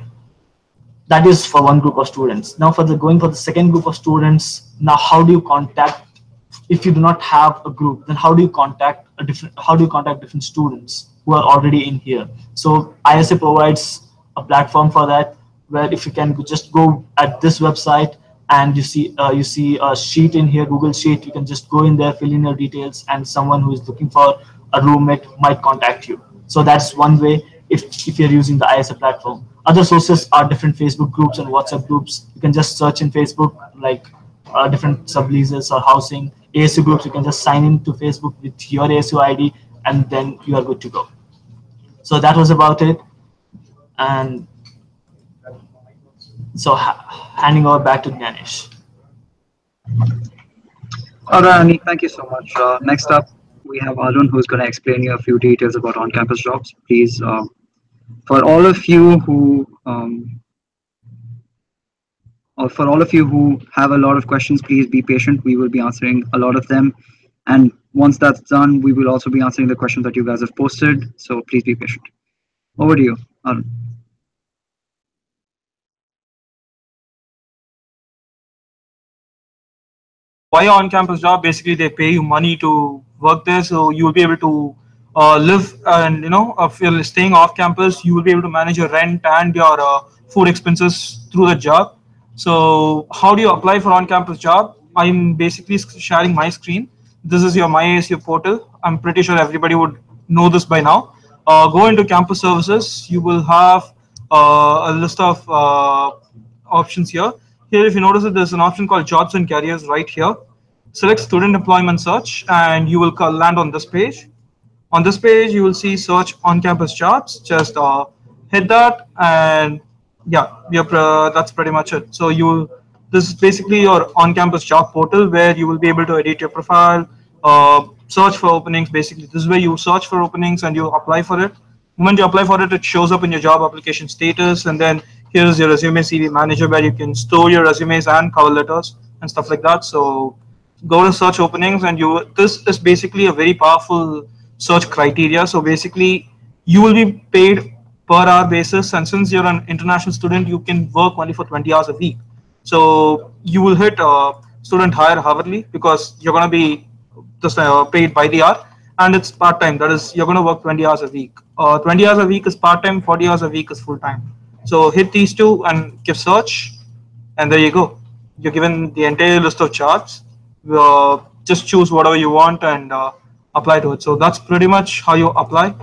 that is for one group of students. Now going for the second group of students, now how do you contact if you do not have a group, then how do you contact different students who are already in here? So ISA provides a platform for that, where if you can just go at this website and you see a sheet in here, Google Sheet, you can just go in there, fill in your details, and someone who is looking for a roommate might contact you. So that's one way if you're using the ISA platform. Other sources are different Facebook groups and WhatsApp groups. You can just search in Facebook, like different subleases or housing. ASU groups, you can just sign in to Facebook with your ASU ID, and then you are good to go. So that was about it. And so handing over back to Ganesh. All right, Ani, thank you so much. Next up, we have Arun, who's going to explain you a few details about on-campus jobs. Please, for all of you who for all of you who have a lot of questions, please be patient. We will be answering a lot of them. And once that's done, we will also be answering the questions that you guys have posted. So please be patient. Over to you, Arun. Why on-campus job? Basically, they pay you money to work there, so you will be able to live. And if you're staying off campus, you will be able to manage your rent and your food expenses through the job. So how do you apply for on-campus job? I'm basically sharing my screen. This is your MyASU portal. I'm pretty sure everybody would know this by now. Go into campus services. You will have a list of options here. Here, if you notice that there's an option called jobs and careers right here. Select student employment search and you will land on this page. On this page, you will see search on-campus jobs. Just hit that, and yeah, that's pretty much it. So this is basically your on-campus job portal where you will be able to edit your profile, search for openings. Basically, this is where you search for openings and you apply for it. The moment you apply for it, it shows up in your job application status, and then here's your resume CV manager where you can store your resumes and cover letters and stuff like that. So go to search openings, and this is basically a very powerful search criteria. So basically, you will be paid per hour basis, and since you're an international student, you can work only for 20 hours a week. So you will hit student hire hourly because you're going to be just paid by the hour, and it's part-time. That is, you're going to work 20 hours a week. 20 hours a week is part-time, 40 hours a week is full-time. So hit these two and give search, and there you go. You're given the entire list of jobs. Just choose whatever you want and apply to it. So that's pretty much how you apply.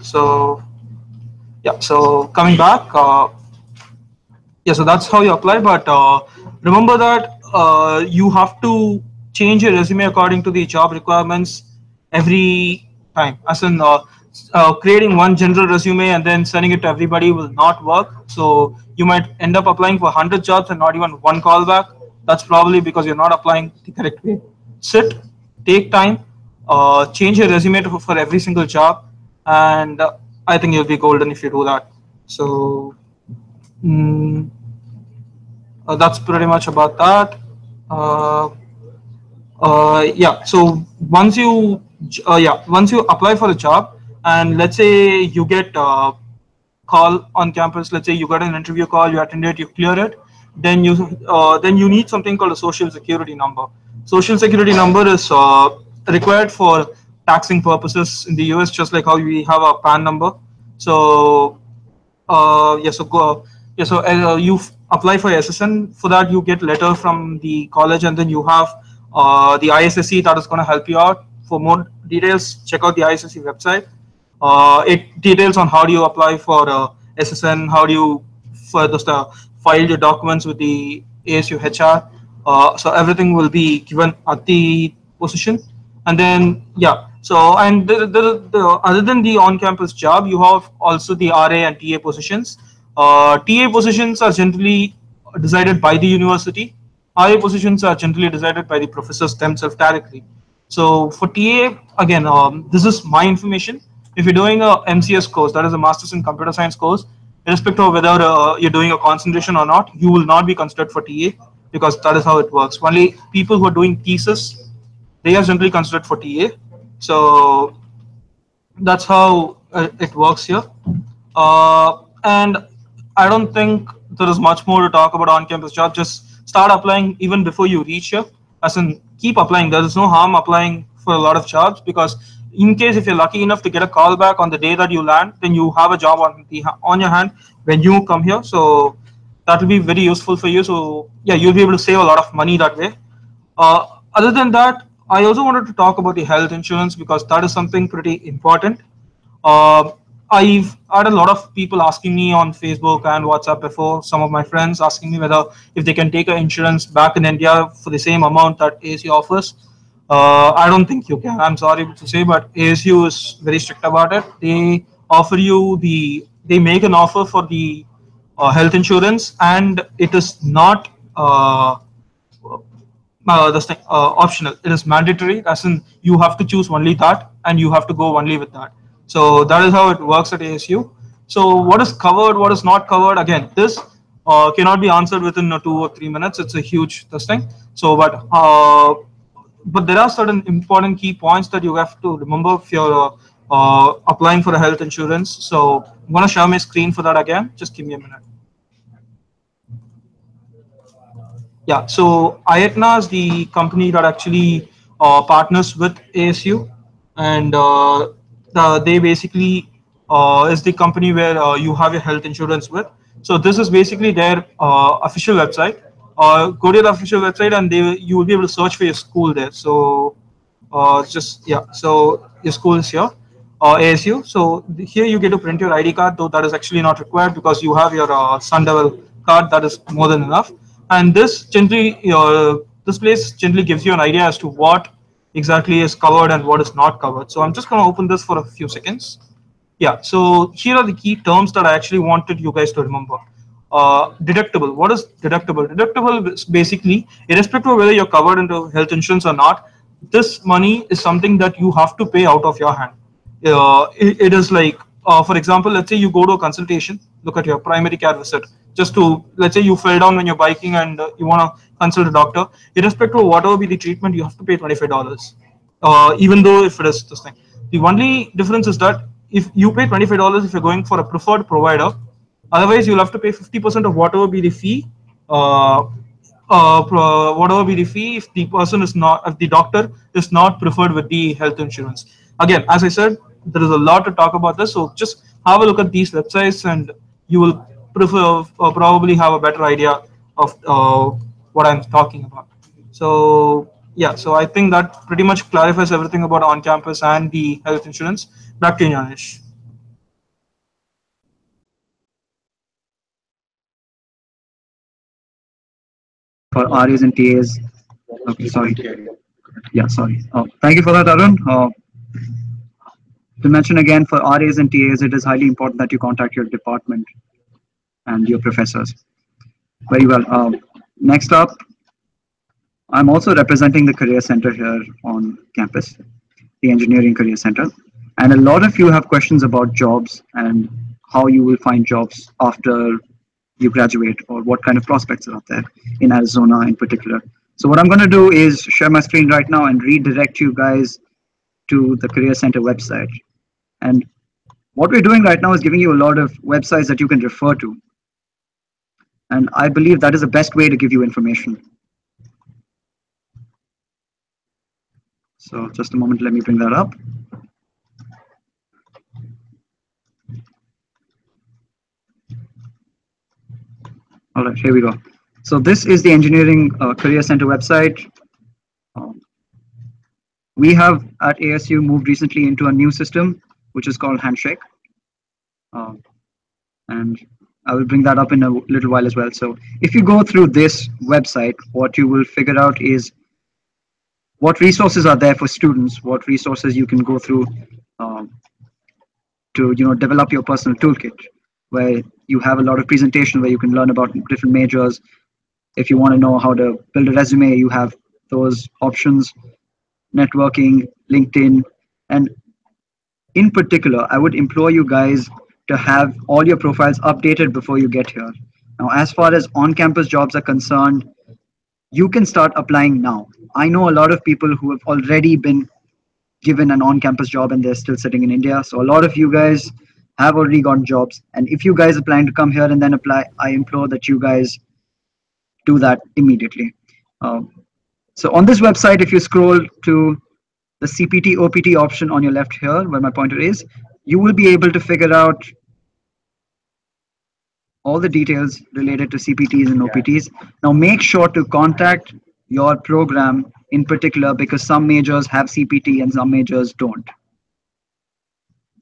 So coming back, so that's how you apply. But remember that you have to change your resume according to the job requirements every time. As in, creating one general resume and then sending it to everybody will not work. So you might end up applying for 100 jobs and not even one callback. That's probably because you're not applying the correct way. Sit, take time, change your resume for every single job, and I think you'll be golden if you do that. So that's pretty much about that. So once you apply for a job, and let's say you get a call on campus, let's say you got an interview call, you attend it, you clear it, then you need something called a social security number. Social security number is required for taxing purposes in the US, just like how we have a PAN number. So you apply for SSN. For that, you get letter from the college, and then you have the ISSC that is going to help you out. For more details, check out the ISSC website. It details on how do you apply for SSN, how do you file your documents with the ASU HR. So everything will be given at the position, and then and other than the on-campus job, you have also the RA and TA positions. TA positions are generally decided by the university. RA positions are generally decided by the professors themselves directly. So for TA, again, this is my information. If you're doing a MCS course, that is a Masters in Computer Science course, irrespective of whether you're doing a concentration or not, you will not be considered for TA, because that is how it works. Only people who are doing thesis, they are generally considered for TA. So that's how it works here. And I don't think there is much more to talk about on-campus job. Just start applying even before you reach here. As in, keep applying. There is no harm applying for a lot of jobs, because in case if you're lucky enough to get a call back on the day that you land, then you have a job on your hand when you come here. So that will be very useful for you. So yeah, you'll be able to save a lot of money that way. Other than that, I also wanted to talk about the health insurance, because that is something pretty important. Uh, I've had a lot of people asking me on Facebook and WhatsApp before, some of my friends asking me whether if they can take an insurance back in India for the same amount that ASU offers. I don't think you can. I'm sorry to say, but ASU is very strict about it. They make an offer for the health insurance, and it is not optional. It is mandatory, as in you have to choose only that, and you have to go only with that. So that is how it works at ASU. So what is covered, what is not covered? Again, this cannot be answered within 2 or 3 minutes. It's a huge this thing. So, but there are certain important key points that you have to remember if you're applying for a health insurance. So I'm going to share my screen for that again. Just give me a minute. Yeah, so Ayatna is the company that actually partners with ASU, and they basically is the company where you have your health insurance with. So this is basically their official website. Go to the official website, and you will be able to search for your school there. So so your school is here, ASU. So here you get to print your ID card, though that is actually not required because you have your Sun Devil card. That is more than enough. And this place generally gives you an idea as to what exactly is covered and what is not covered. So I'm just going to open this for a few seconds. Yeah, so here are the key terms that I actually wanted you guys to remember. Deductible. What is deductible? Deductible is basically, irrespective of whether you're covered into health insurance or not, this money is something that you have to pay out of your hand. It is like, for example, let's say you go to a consultation, look at your primary care visit. Let's say you fell down when you're biking and you want to consult a doctor. Irrespective of whatever be the treatment, you have to pay $25. Even though if it is this thing. The only difference is that if you pay $25 if you're going for a preferred provider, otherwise you'll have to pay 50% of whatever be the fee. Whatever be the fee if the doctor is not preferred with the health insurance. Again, as I said, there is a lot to talk about this, so just have a look at these websites and you will probably have a better idea of what I'm talking about. So yeah, so I think that pretty much clarifies everything about on-campus and the health insurance. Back to you, Janish. For RAs and TAs. Okay, sorry. Yeah, sorry. Thank you for that, Arun. To mention again, for RAs and TAs, it is highly important that you contact your department and your professors. Very well. Next up, I'm also representing the Career Center here on campus, the Engineering Career Center. And a lot of you have questions about jobs and how you will find jobs after you graduate, or what kind of prospects are out there in Arizona in particular. So what I'm going to do is share my screen right now and redirect you guys to the Career Center website. And what we're doing right now is giving you a lot of websites that you can refer to. And I believe that is the best way to give you information. So just a moment, let me bring that up. All right, here we go. So this is the Engineering Career Center website. We have at ASU moved recently into a new system, which is called Handshake. And I will bring that up in a little while as well. So if you go through this website, what you will figure out is what resources are there for students, what resources you can go through to develop your personal toolkit, where you have a lot of presentation where you can learn about different majors. If you want to know how to build a resume, you have those options, networking, LinkedIn, and in particular, I would implore you guys to have all your profiles updated before you get here. Now, as far as on-campus jobs are concerned, you can start applying now. I know a lot of people who have already been given an on-campus job and they're still sitting in India. So a lot of you guys have already gotten jobs. And if you guys are planning to come here and then apply, I implore that you guys do that immediately. So on this website, if you scroll to the CPT OPT option on your left here, where my pointer is, you will be able to figure out all the details related to CPTs and OPTs. Now make sure to contact your program in particular, because some majors have CPT and some majors don't.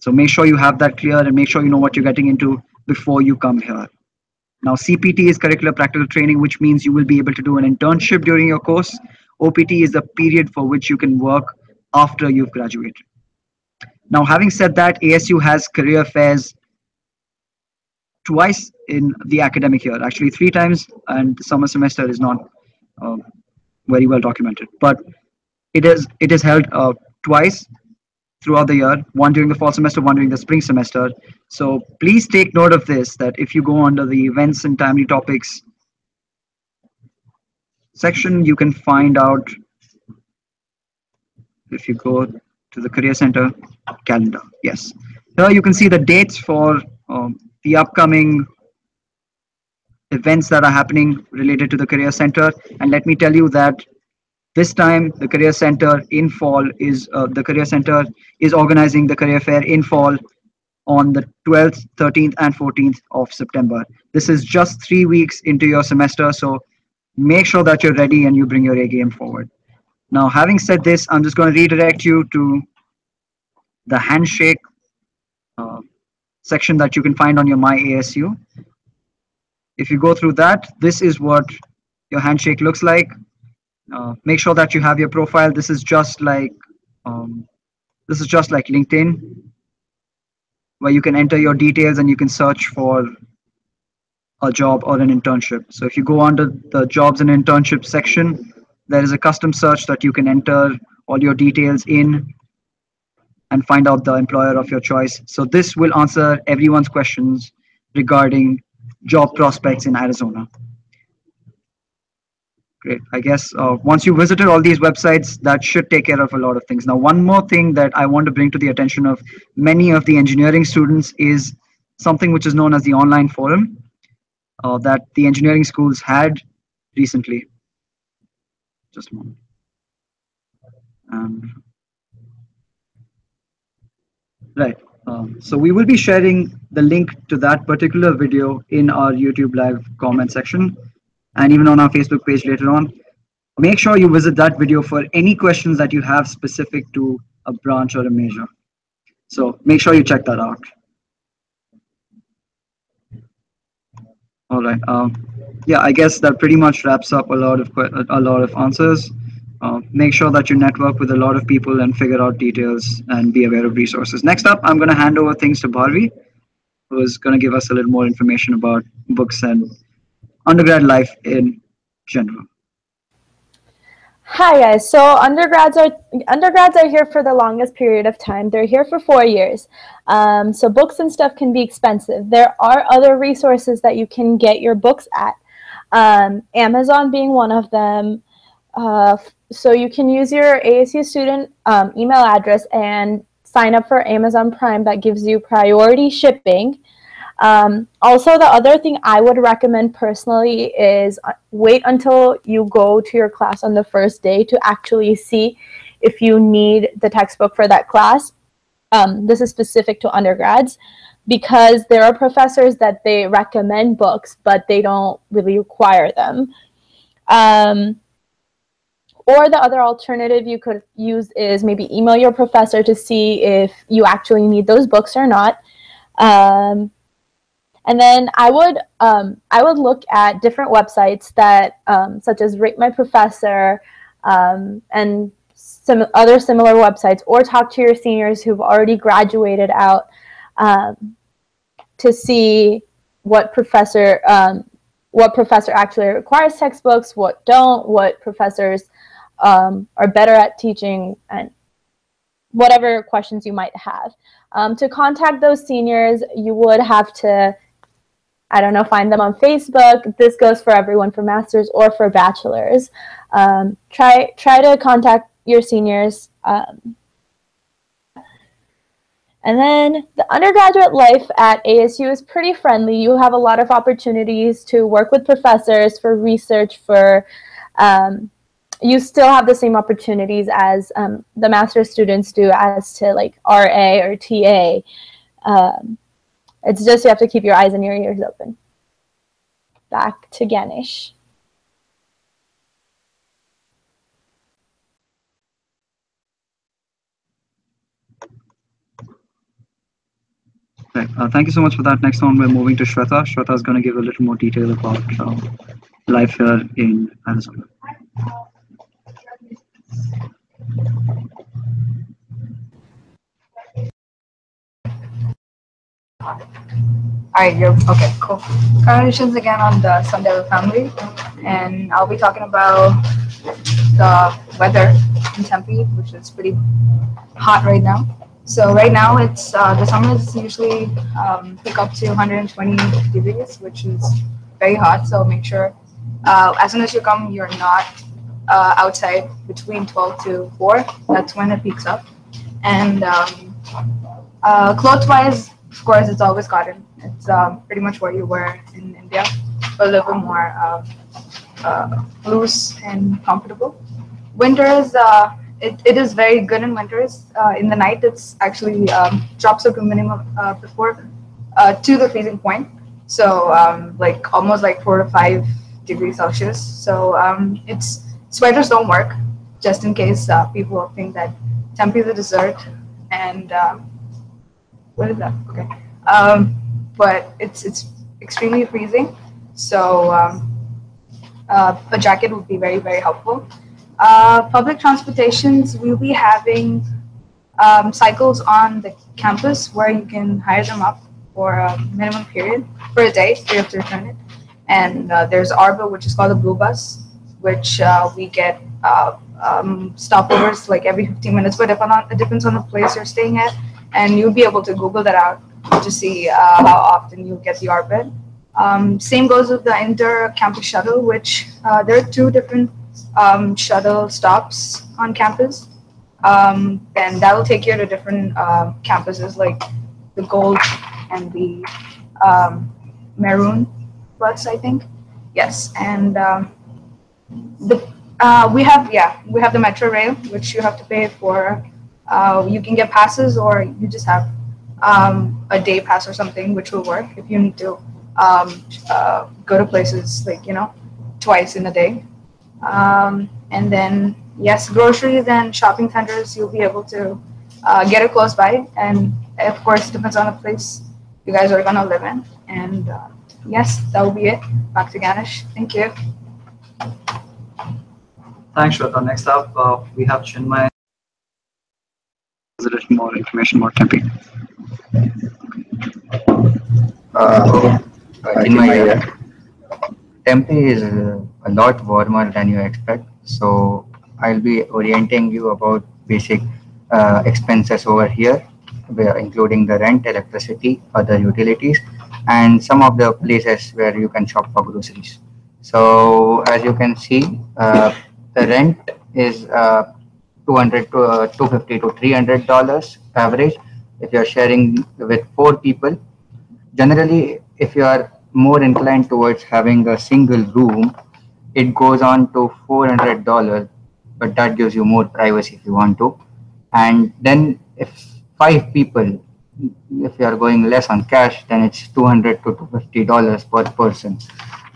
So make sure you have that clear and make sure you know what you're getting into before you come here. Now CPT is curricular practical training, which means you will be able to do an internship during your course. OPT is the period for which you can work after you've graduated. Now, having said that, ASU has career fairs twice in the academic year, actually 3 times, and the summer semester is not very well documented, but it is held twice throughout the year, one during the fall semester, one during the spring semester. So please take note of this, that if you go under the events and timely topics section, you can find out, if you go to the Career Center calendar, yes. Here you can see the dates for the upcoming events that are happening related to the Career Center. And let me tell you that this time the Career Center in fall is, the Career Center is organizing the Career Fair in fall on the 12th, 13th and 14th of September. This is just 3 weeks into your semester, so make sure that you're ready and you bring your A game forward. Now, having said this, I'm just going to redirect you to the handshake section that you can find on your My ASU. If you go through that, this is what your handshake looks like. Make sure that you have your profile. This is just like LinkedIn, where you can enter your details and you can search for a job or an internship. So if you go under the jobs and internship section, there is a custom search that you can enter all your details in and find out the employer of your choice. So this will answer everyone's questions regarding job prospects in Arizona. Great. I guess once you visited all these websites, that should take care of a lot of things. Now, one more thing that I want to bring to the attention of many of the engineering students is something which is known as the online forum that the engineering schools had recently. Just a moment. Right. So we will be sharing the link to that particular video in our YouTube live comment section and even on our Facebook page later on. Make sure you visit that video for any questions that you have specific to a branch or a major. So make sure you check that out. All right. Yeah, I guess that pretty much wraps up a lot of answers. Make sure that you network with a lot of people and figure out details and be aware of resources. Next up, I'm going to hand over things to Bharvi, who is going to give us a little more information about books and undergrad life in general. Hi guys. So undergrads are here for the longest period of time. They're here for 4 years. So books and stuff can be expensive. There are other resources that you can get your books at. Amazon being one of them. So you can use your ASU student email address and sign up for Amazon Prime. That gives you priority shipping. Also, the other thing I would recommend personally is wait until you go to your class on the first day to actually see if you need the textbook for that class. This is specific to undergrads, because there are professors that they recommend books, but they don't really require them. Or the other alternative you could use is maybe email your professor to see if you actually need those books or not. And then I would look at different websites that, such as Rate My Professor, and some other similar websites, or talk to your seniors who've already graduated out to see what professor actually requires textbooks, what don't, what professors are better at teaching, and whatever questions you might have. To contact those seniors, you would have to, I don't know, find them on Facebook. This goes for everyone, for masters or for bachelors. Try to contact your seniors. And then the undergraduate life at ASU is pretty friendly. You have a lot of opportunities to work with professors for research, you still have the same opportunities as the master's students do as to like RA or TA. It's just you have to keep your eyes and your ears open. Back to Ganesh. Right. Thank you so much for that. Next on, we're moving to Shweta. Shweta is going to give a little more detail about life here in Arizona. Alright, you're okay, cool. Congratulations again on the Sunday family. And I'll be talking about the weather in Tempe, which is pretty hot right now. So right now it's the summers usually pick up to 120 degrees, which is very hot. So make sure as soon as you come, you're not outside between 12 to 4. That's when it peaks up. And clothes-wise, of course, it's always cotton. It's pretty much what you wear in India, but a little bit more loose and comfortable. Winters, it is very good in winters. In the night, it's actually drops up to minimum before to the freezing point. So like almost like 4 to 5 degrees Celsius. So it's sweaters don't work, just in case people think that Tempe is a desert and what is that? Okay. But it's extremely freezing. So a jacket would be very, very helpful. Public transportations, we'll be having cycles on the campus where you can hire them up for a minimum period for a day, so you have to return it. And there's ARBA, which is called a blue bus, which we get stopovers like every 15 minutes, but it depends on the place you're staying at. And you'll be able to Google that out to see how often you get the ARBA. Same goes with the inter-campus shuttle, which there are 2 different shuttle stops on campus. And that will take you to different campuses like the gold and the maroon bus, I think. Yes, and we have the metro rail, which you have to pay for. You can get passes, or you just have a day pass or something, which will work if you need to go to places like twice in a day. And then yes, groceries and shopping centers, you'll be able to get it close by, and of course it depends on the place you guys are gonna live in. And yes, that will be it. Back to Ganesh. Thank you. Thanks, Shweta. Next up, we have Chinmay. A little more information about Tempe. Chinmay here. Tempe is a lot warmer than you expect, so I'll be orienting you about basic expenses over here, including the rent, electricity, other utilities, and some of the places where you can shop for groceries. So as you can see, the rent is 200 to $250 to $300 average if you're sharing with 4 people. Generally, if you are more inclined towards having a single room, it goes on to $400, but that gives you more privacy if you want to. And then if 5 people, if you are going less on cash, then it's $200 to $250 per person.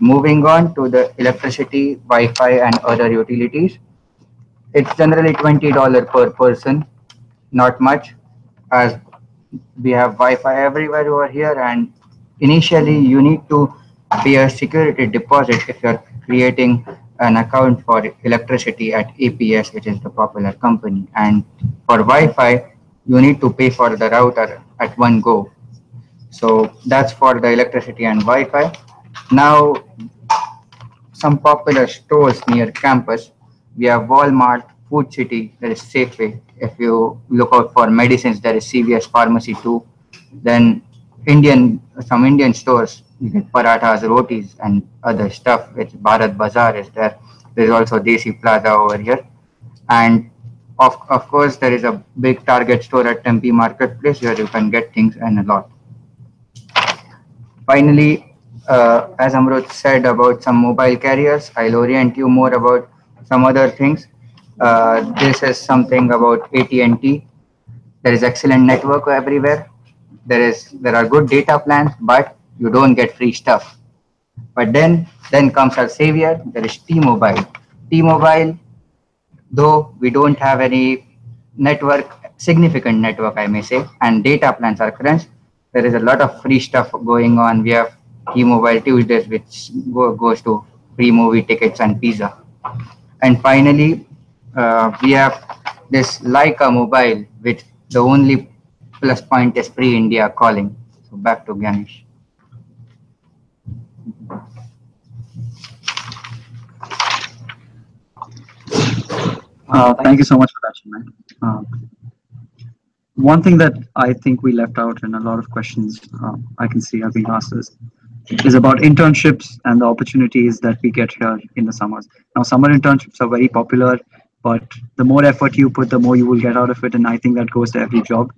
Moving on to the electricity, Wi-Fi, and other utilities, it's generally $20 per person, not much, as we have Wi-Fi everywhere over here, and initially you need to pay a security deposit if you're creating an account for electricity at APS, which is the popular company. And for Wi-Fi, you need to pay for the router at one go. So that's for the electricity and Wi-Fi. Now, some popular stores near campus, we have Walmart, Food City, there is Safeway. If you look out for medicines, there is CVS Pharmacy too. Then some Indian stores, you get parathas, rotis, and other stuff, which Bharat Bazaar is there. There's also Desi Plaza over here. And of course, there is a big Target store at Tempe Marketplace where you can get things and a lot. Finally, as Amrut said about some mobile carriers, I'll orient you more about some other things. This is something about AT&T. There is excellent network everywhere. There are good data plans, but you don't get free stuff. But then comes our savior. There is T-Mobile. T-Mobile, though we don't have any significant network, I may say, and data plans are crunched, there is a lot of free stuff going on. We have T-Mobile Tuesdays, which goes to free movie tickets and pizza. And finally, we have this Leica mobile, which the only plus point is free India calling. So back to Ganesh. Thank you so much for that, Chinmay. One thing that I think we left out in a lot of questions I can see are being asked is about internships and the opportunities that we get here in the summers. Now, summer internships are very popular, but the more effort you put, the more you will get out of it, and I think that goes to every job.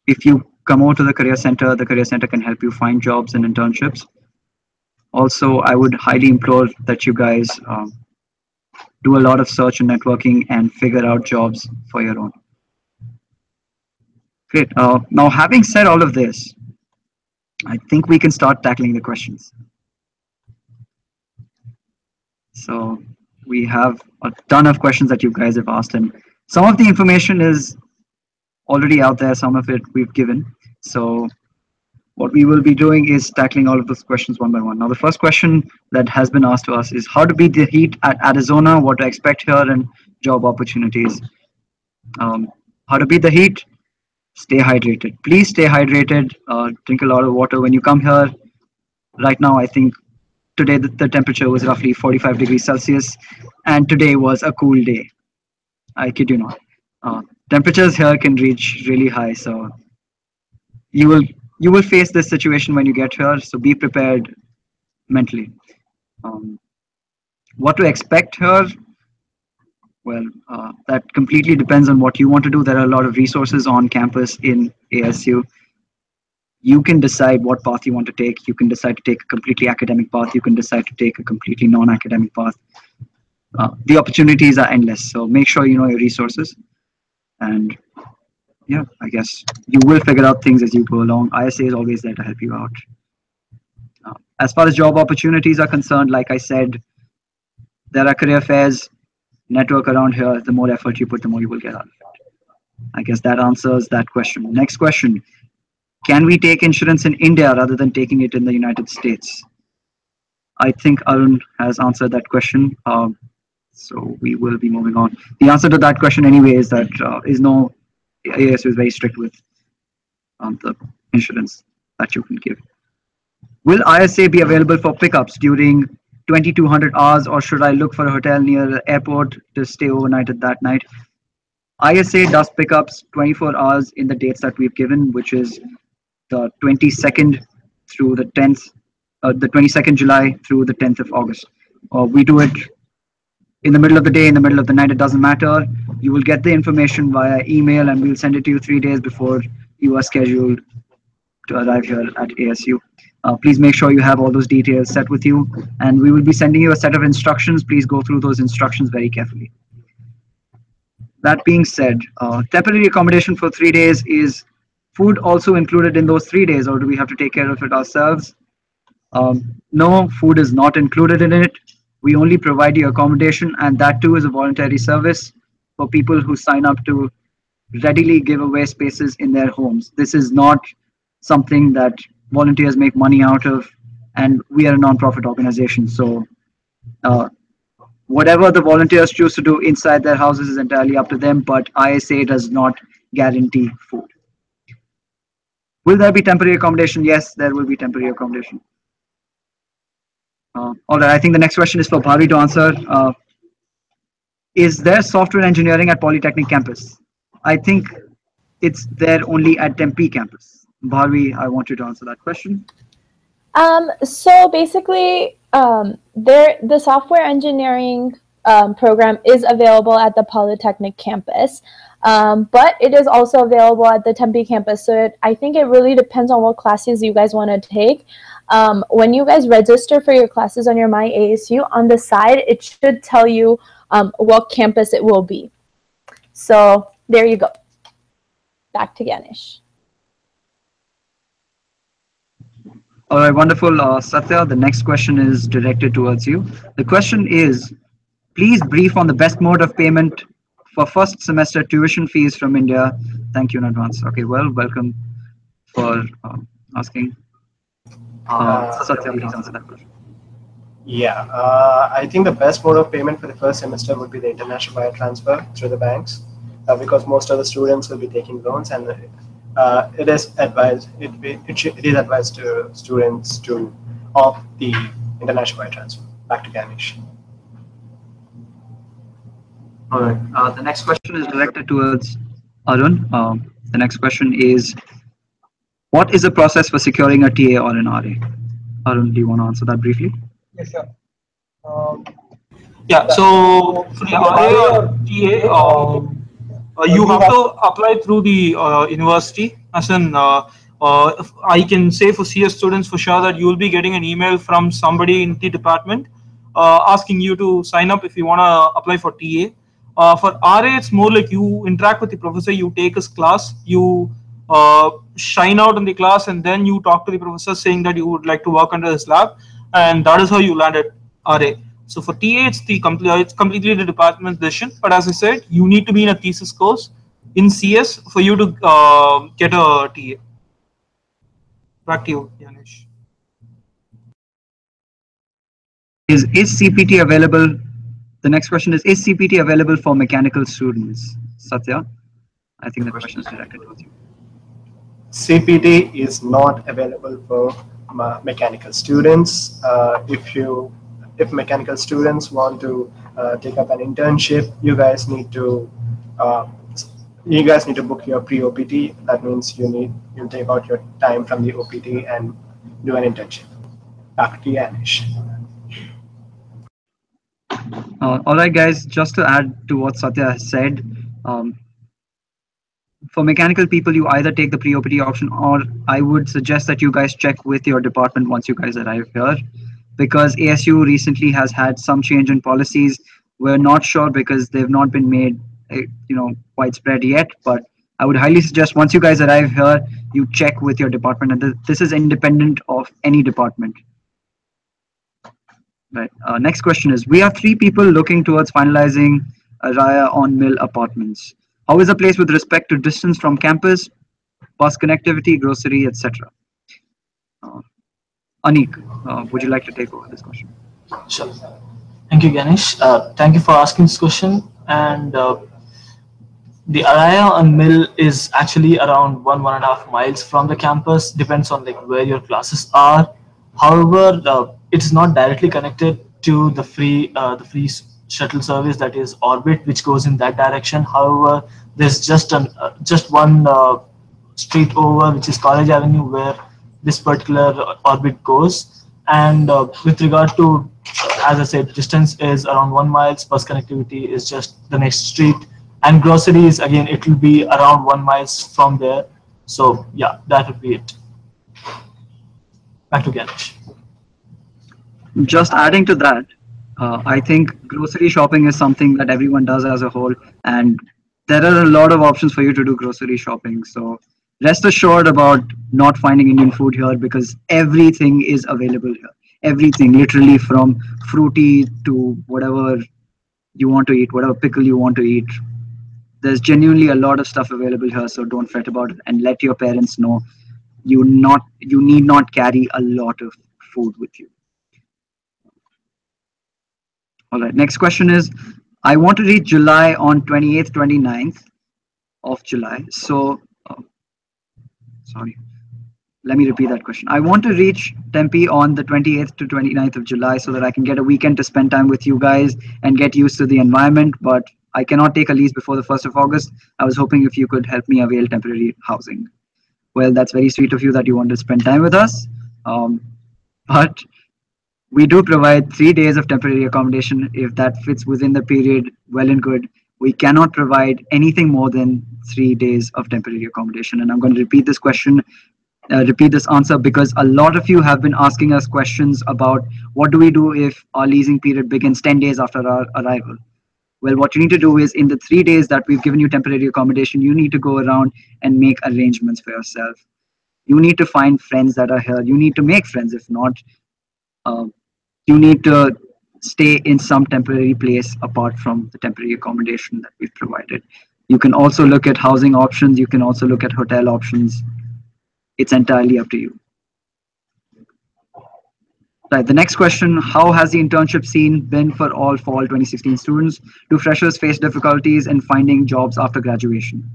If you come over to the Career Center can help you find jobs and internships. Also, I would highly implore that you guys do a lot of search and networking and figure out jobs for your own. Great. Now, having said all of this, I think we can start tackling the questions. So we have a ton of questions that you guys have asked, and some of the information is already out there, some of it we've given. So what we will be doing is tackling all of those questions one by one. Now, the first question that has been asked to us is how to beat the heat at Arizona, what to expect here, and job opportunities. How to beat the heat? Stay hydrated. Please stay hydrated. Drink a lot of water when you come here. Right now, I think today the temperature was roughly 45 degrees Celsius, and today was a cool day. I kid you not. Temperatures here can reach really high, so you will face this situation when you get here, so be prepared mentally. What to expect here? Well, that completely depends on what you want to do. There are a lot of resources on campus in ASU. You can decide what path you want to take. You can decide to take a completely academic path. You can decide to take a completely non-academic path. The opportunities are endless, so make sure you know your resources. And yeah, I guess you will figure out things as you go along. ISA is always there to help you out. As far as job opportunities are concerned, like I said, there are career fairs, network around here. The more effort you put, the more you will get out of it. I guess that answers that question. Next question. Can we take insurance in India rather than taking it in the United States? I think Arun has answered that question. So we will be moving on. The answer to that question anyway is that no, ASU is very strict with the insurance that you can give. Will ISA be available for pickups during 2200 hours, or should I look for a hotel near the airport to stay overnight at that night? ISA does pickups 24 hours in the dates that we've given, which is the 22nd through the 10th, the 22nd July through the 10th of August. We do it in the middle of the day, in the middle of the night, it doesn't matter. You will get the information via email and we'll send it to you 3 days before you are scheduled to arrive here at ASU. Please make sure you have all those details set with you, and we will be sending you a set of instructions. Please go through those instructions very carefully. That being said, temporary accommodation for 3 days, is food also included in those 3 days, or do we have to take care of it ourselves? No, food is not included in it. We only provide you accommodation, and that too is a voluntary service for people who sign up to readily give away spaces in their homes. This is not something that volunteers make money out of, and we are a non-profit organization. So whatever the volunteers choose to do inside their houses is entirely up to them, but ISA does not guarantee food. Will there be temporary accommodation? Yes, there will be temporary accommodation. All right, I think the next question is for Bharvi to answer. Is there software engineering at Polytechnic campus? I think it's there only at Tempe campus. Bharvi, I want you to answer that question. So basically, the software engineering program is available at the Polytechnic campus, but it is also available at the Tempe campus. So I think it really depends on what classes you guys want to take. When you guys register for your classes on your My ASU, on the side, it should tell you what campus it will be. So there you go. Back to Ganesh. All right, wonderful. Satya, the next question is directed towards you. The question is, please brief on the best mode of payment for first semester tuition fees from India. Thank you in advance. Okay, well, welcome for asking. Satya, please answer that question. Yeah, I think the best mode of payment for the first semester would be the international wire transfer through the banks, because most of the students will be taking loans, and it is advised it is advised to students to opt the international wire transfer. Back to Ganesh. All right. The next question is directed towards Arun. The next question is, what is the process for securing a TA or an RA? Arun, do you want to answer that briefly? Yes, sure. Yeah, so for the RA or TA, you have to apply through the university. As in, I can say for CS students for sure that you will be getting an email from somebody in the department asking you to sign up if you want to apply for TA. For RA, it's more like you interact with the professor, you take his class, you shine out in the class, and then you talk to the professor saying that you would like to work under his lab, and that is how you land at RA. So for TA, it's completely the department's decision. But as I said, you need to be in a thesis course in CS for you to get a TA. Back to you, Yanesh. Is CPT available? The next question is CPT available for mechanical students? Satya, I think the question is directed towards you. CPT is not available for mechanical students. If mechanical students want to take up an internship, you guys need to book your pre-OPT. That means you take out your time from the OPT and do an internship. Back to Yanesh. All right, guys, just to add to what Satya has said, for mechanical people, you either take the pre-OPT option, or I would suggest that you guys check with your department once you guys arrive here, because ASU recently has had some change in policies. We're not sure because they've not been made, widespread yet, but I would highly suggest once you guys arrive here, you check with your department, and this is independent of any department. Right. Next question is, we have 3 people looking towards finalizing a Raya on Mill apartments. How is the place with respect to distance from campus, bus connectivity, grocery, etc.? Anik, would you like to take over this question? Sure. Thank you, Ganesh. Thank you for asking this question. And the Araya and Mill is actually around 1.5 miles from the campus. Depends on like where your classes are. However, it's not directly connected to the free shuttle service, that is Orbit, which goes in that direction. However, there's just one street over, which is College Avenue, where this particular Orbit goes. And with regard to, as I said, distance is around 1 mile. Bus connectivity is just the next street, and groceries, again, it will be around 1 mile from there. So yeah, that would be it. Back to Ganesh. Just adding to that, I think grocery shopping is something that everyone does as a whole, and there are a lot of options for you to do grocery shopping. So rest assured about not finding Indian food here, because everything is available here. Everything, literally, from fruity to whatever you want to eat, whatever pickle you want to eat. There's genuinely a lot of stuff available here, so don't fret about it, and let your parents know you need not carry a lot of food with you. All right, next question is, I want to reach July on 28th, 29th of July. So, sorry, let me repeat that question. I want to reach Tempe on the 28th to 29th of July so that I can get a weekend to spend time with you guys and get used to the environment, but I cannot take a lease before the 1st of August. I was hoping if you could help me avail temporary housing. Well, that's very sweet of you that you want to spend time with us. But We do provide 3 days of temporary accommodation if that fits within the period, well and good. We cannot provide anything more than 3 days of temporary accommodation. And I'm going to repeat this answer because a lot of you have been asking us questions about what do we do if our leasing period begins 10 days after our arrival. Well, what you need to do is in the 3 days that we've given you temporary accommodation, you need to go around and make arrangements for yourself. You need to find friends that are here. You need to make friends. If not, uh, you need to stay in some temporary place apart from the temporary accommodation that we've provided. You can also look at housing options. You can also look at hotel options. It's entirely up to you. Right, the next question, how has the internship scene been for all fall 2016 students? Do freshers face difficulties in finding jobs after graduation?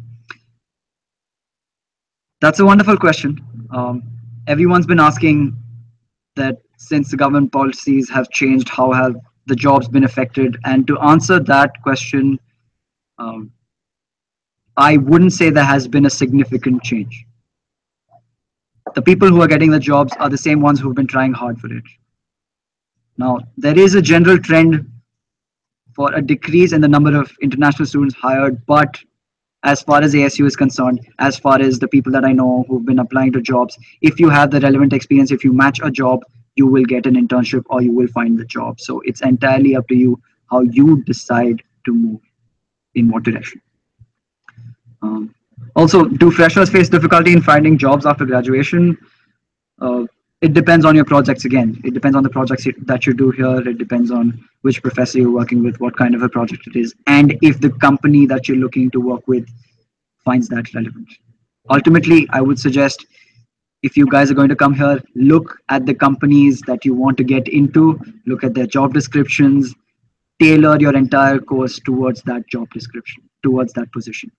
That's a wonderful question. Everyone's been asking that since the government policies have changed, how have the jobs been affected? And to answer that question, um, I wouldn't say there has been a significant change. The people who are getting the jobs are the same ones who've been trying hard for it. Now, there is a general trend for a decrease in the number of international students hired, but as far as ASU is concerned, as far as the people that I know who've been applying to jobs, if you have the relevant experience, if you match a job, you will get an internship or you will find the job. So it's entirely up to you how you decide to move in what direction. Also, do freshers face difficulty in finding jobs after graduation? Uh, it depends on your projects again. It depends on the projects that you do here. It depends on which professor you're working with, what kind of a project it is, and if the company that you're looking to work with finds that relevant. Ultimately, I would suggest if you guys are going to come here, look at the companies that you want to get into, look at their job descriptions, tailor your entire course towards that job description, towards that position.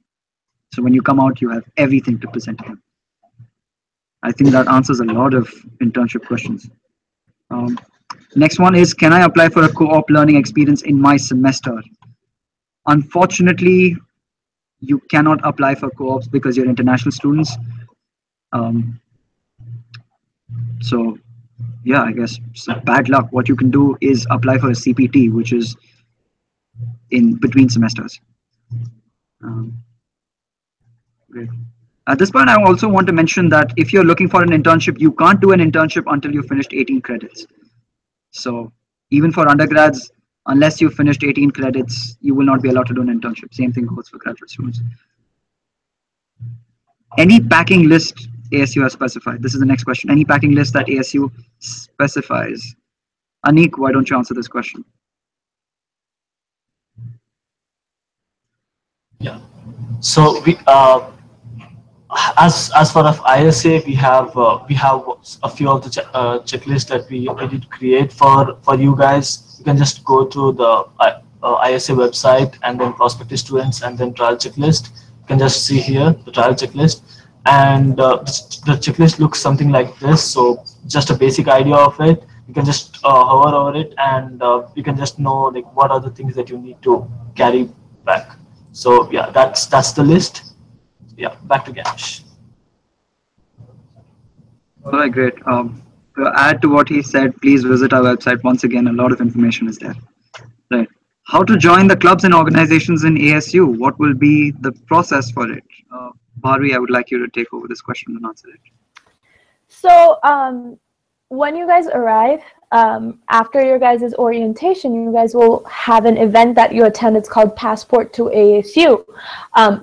So when you come out, you have everything to present to them. I think that answers a lot of internship questions. Next one is, can I apply for a co-op learning experience in my semester? Unfortunately, you cannot apply for co-ops because you're international students. So yeah, I guess bad luck. What you can do is apply for a CPT, which is in between semesters. Great. At this point, I also want to mention that if you're looking for an internship, you can't do an internship until you finished 18 credits. So even for undergrads, unless you finished 18 credits, you will not be allowed to do an internship. Same thing goes for graduate students. Any packing list ASU has specified? This is the next question. Any packing list that ASU specifies? Anik, why don't you answer this question? Yeah. So we as far as ISA, we have a few of the checklists that we did create for you guys. You can just go to the ISA website and then prospective students and then trial checklist. You can just see here the trial checklist, and the checklist looks something like this. So just a basic idea of it. You can just hover over it, and you can just know like what are the things that you need to carry back. So yeah, that's the list. Yeah, back to Ganesh. All right, great. To add to what he said, please visit our website. Once again, a lot of information is there. Right. How to join the clubs and organizations in ASU? What will be the process for it? Bharvi, I would like you to take over this question and answer it. So when you guys arrive, after your guys' orientation, you guys will have an event that you attend. It's called Passport to ASU.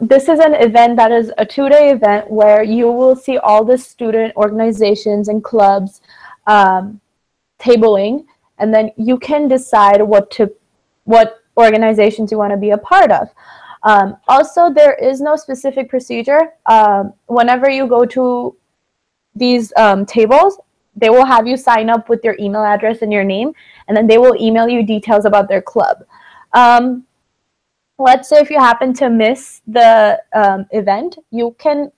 This is an event that is a 2-day event where you will see all the student organizations and clubs tabling, and then you can decide what organizations you want to be a part of. Also, there is no specific procedure. Whenever you go to these tables, they will have you sign up with your email address and your name, and then they will email you details about their club. Let's say if you happen to miss the event, you can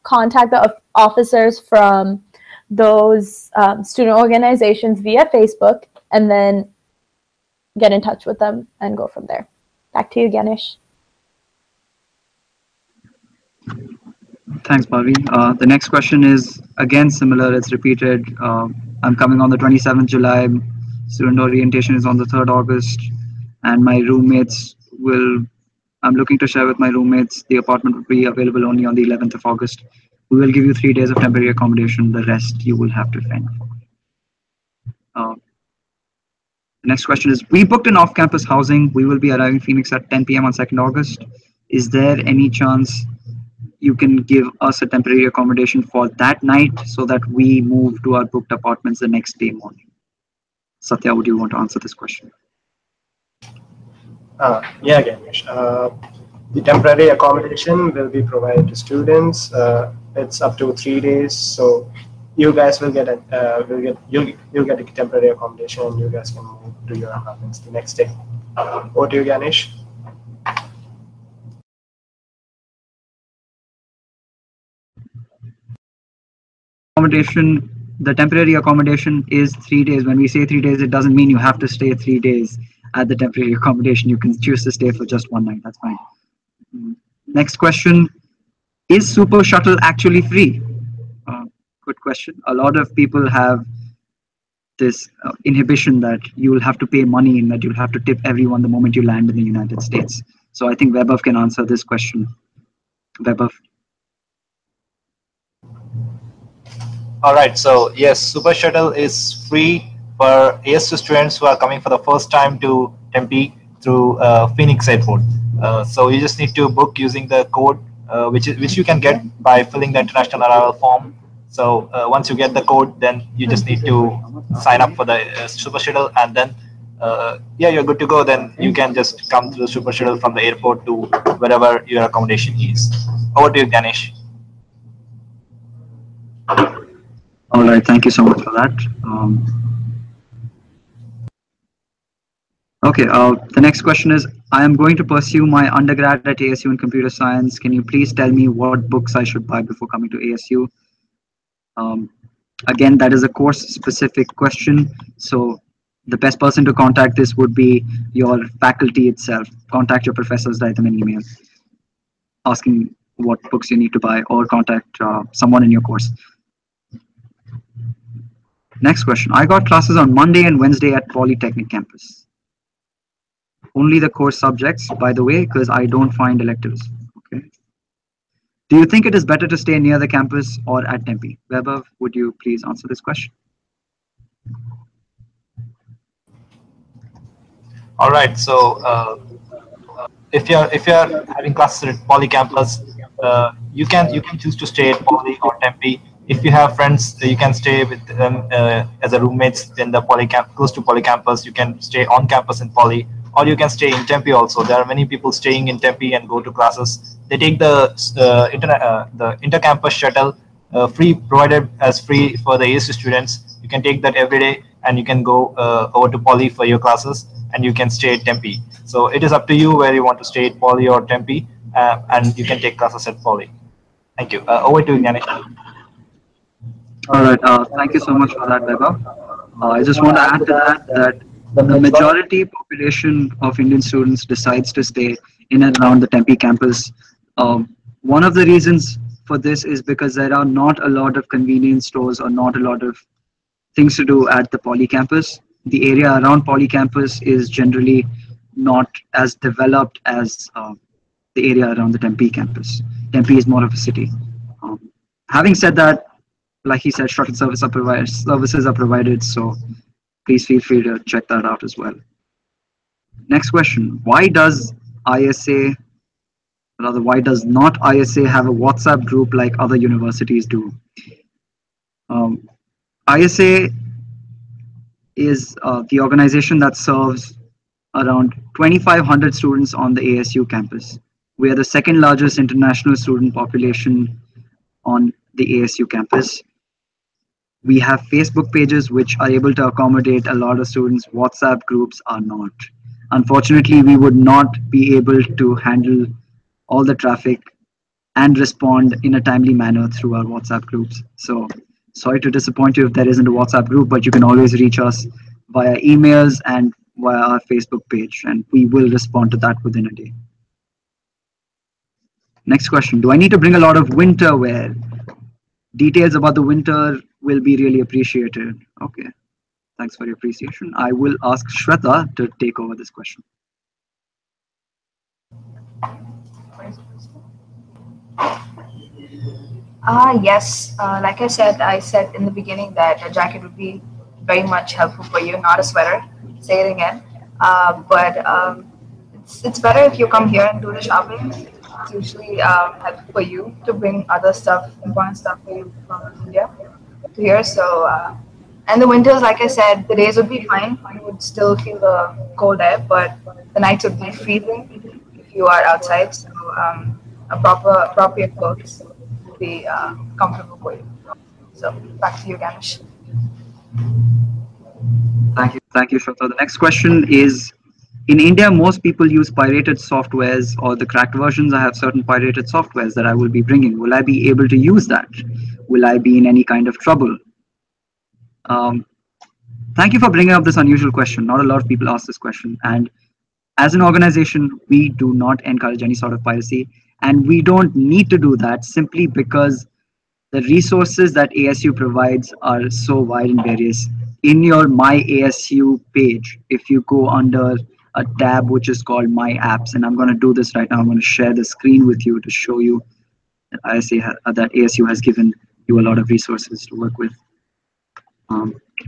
contact the officers from those student organizations via Facebook, and then get in touch with them and go from there. Back to you, Ganesh. Thanks, Bharvi. The next question is again similar. It's repeated. I'm coming on the 27th July. Student orientation is on the 3rd August, and my roommates will. I'm looking to share with my roommates. The apartment will be available only on the 11th of August. We will give you 3 days of temporary accommodation. The rest you will have to fend for. The next question is, we booked an off-campus housing. We will be arriving Phoenix at 10 p.m. on 2nd August. Is there any chance you can give us a temporary accommodation for that night so that we move to our booked apartments the next day morning? Satya, would you want to answer this question? Yeah, Ganesh. The temporary accommodation will be provided to students. It's up to 3 days, so you guys will get you'll get a temporary accommodation, and you guys can move to your apartments the next day. Over to you, Ganesh. Accommodation, the temporary accommodation is 3 days. When we say 3 days, it doesn't mean you have to stay 3 days at the temporary accommodation. You can choose to stay for just one night. That's fine. Next question, is Super Shuttle actually free? Good question. A lot of people have this inhibition that you will have to pay money and that you'll have to tip everyone the moment you land in the United States. So I think Vaibhav can answer this question. Vaibhav. All right, so yes, Super Shuttle is free for ASU students who are coming for the first time to Tempe through Phoenix Airport. So you just need to book using the code, which you can get by filling the international arrival form. So once you get the code, then you just need to sign up for the Super Shuttle, and then yeah, you're good to go. Then you can just come through the Super Shuttle from the airport to wherever your accommodation is. Over to you, Ganesh. All right, thank you so much for that. Okay, the next question is, I am going to pursue my undergrad at ASU in computer science. Can you please tell me what books I should buy before coming to ASU? Again, that is a course-specific question, so the best person to contact this would be your faculty itself. Contact your professors, write them an email asking what books you need to buy, or contact someone in your course. Next question. I got classes on Monday and Wednesday at Polytechnic campus. Only the course subjects, by the way, because I don't find electives. Okay. Do you think it is better to stay near the campus or at Tempe? Vaibhav, would you please answer this question? All right, so if you're having classes at Poly campus, you can choose to stay at Poly or Tempe. If you have friends, you can stay with them as a roommates in the close to Poly campus. You can stay on campus in Poly, or you can stay in Tempe also. There are many people staying in Tempe and go to classes. They take the intercampus shuttle, provided as free for the ASU students. You can take that every day, and you can go over to Poly for your classes, and you can stay at Tempe. So it is up to you where you want to stay at Poly or Tempe, and you can take classes at Poly. Thank you. Over to you, Ganesh. All right. Thank you so much for that, Vaibhav. I just want to add to that the majority population of Indian students decides to stay in and around the Tempe campus. One of the reasons for this is because there are not a lot of convenience stores or not a lot of things to do at the Poly campus. The area around Poly campus is generally not as developed as the area around the Tempe campus. Tempe is more of a city. Having said that, like he said, shuttle services are provided, so please feel free to check that out as well. Next question, why does ISA, rather why does not ISA have a WhatsApp group like other universities do? ISA is the organization that serves around 2,500 students on the ASU campus. We are the second largest international student population on the ASU campus. We have Facebook pages which are able to accommodate a lot of students. WhatsApp groups are not. Unfortunately, we would not be able to handle all the traffic and respond in a timely manner through our WhatsApp groups. So sorry to disappoint you if there isn't a WhatsApp group, but you can always reach us via emails and via our Facebook page, and we will respond to that within a day. Next question, do I need to bring a lot of winter wear? Details about the winter will be really appreciated. Okay. Thanks for your appreciation. I will ask Shweta to take over this question. Yes. Like I said in the beginning that a jacket would be very much helpful for you, not a sweater. Say it again. But it's better if you come here and do the shopping. It's usually helpful for you to bring other stuff, important stuff for you from India to here. And the winters, like I said, the days would be fine. You would still feel the cold air, but the nights would be freezing if you are outside. A proper appropriate clothes would be comfortable for you. So back to you, Ganesh. Thank you, Shweta. The next question is, in India, most people use pirated softwares or the cracked versions. I have certain pirated softwares that I will be bringing. Will I be able to use that? Will I be in any kind of trouble? Um, Thank you for bringing up this unusual question. Not a lot of people ask this question. And as an organization, we do not encourage any sort of piracy. And we don't need to do that simply because the resources that ASU provides are so wide and various. In your My ASU page, if you go under a tab which is called My Apps, and I'm going to do this right now, I'm going to share the screen with you to show you that that ASU has given you a lot of resources to work with.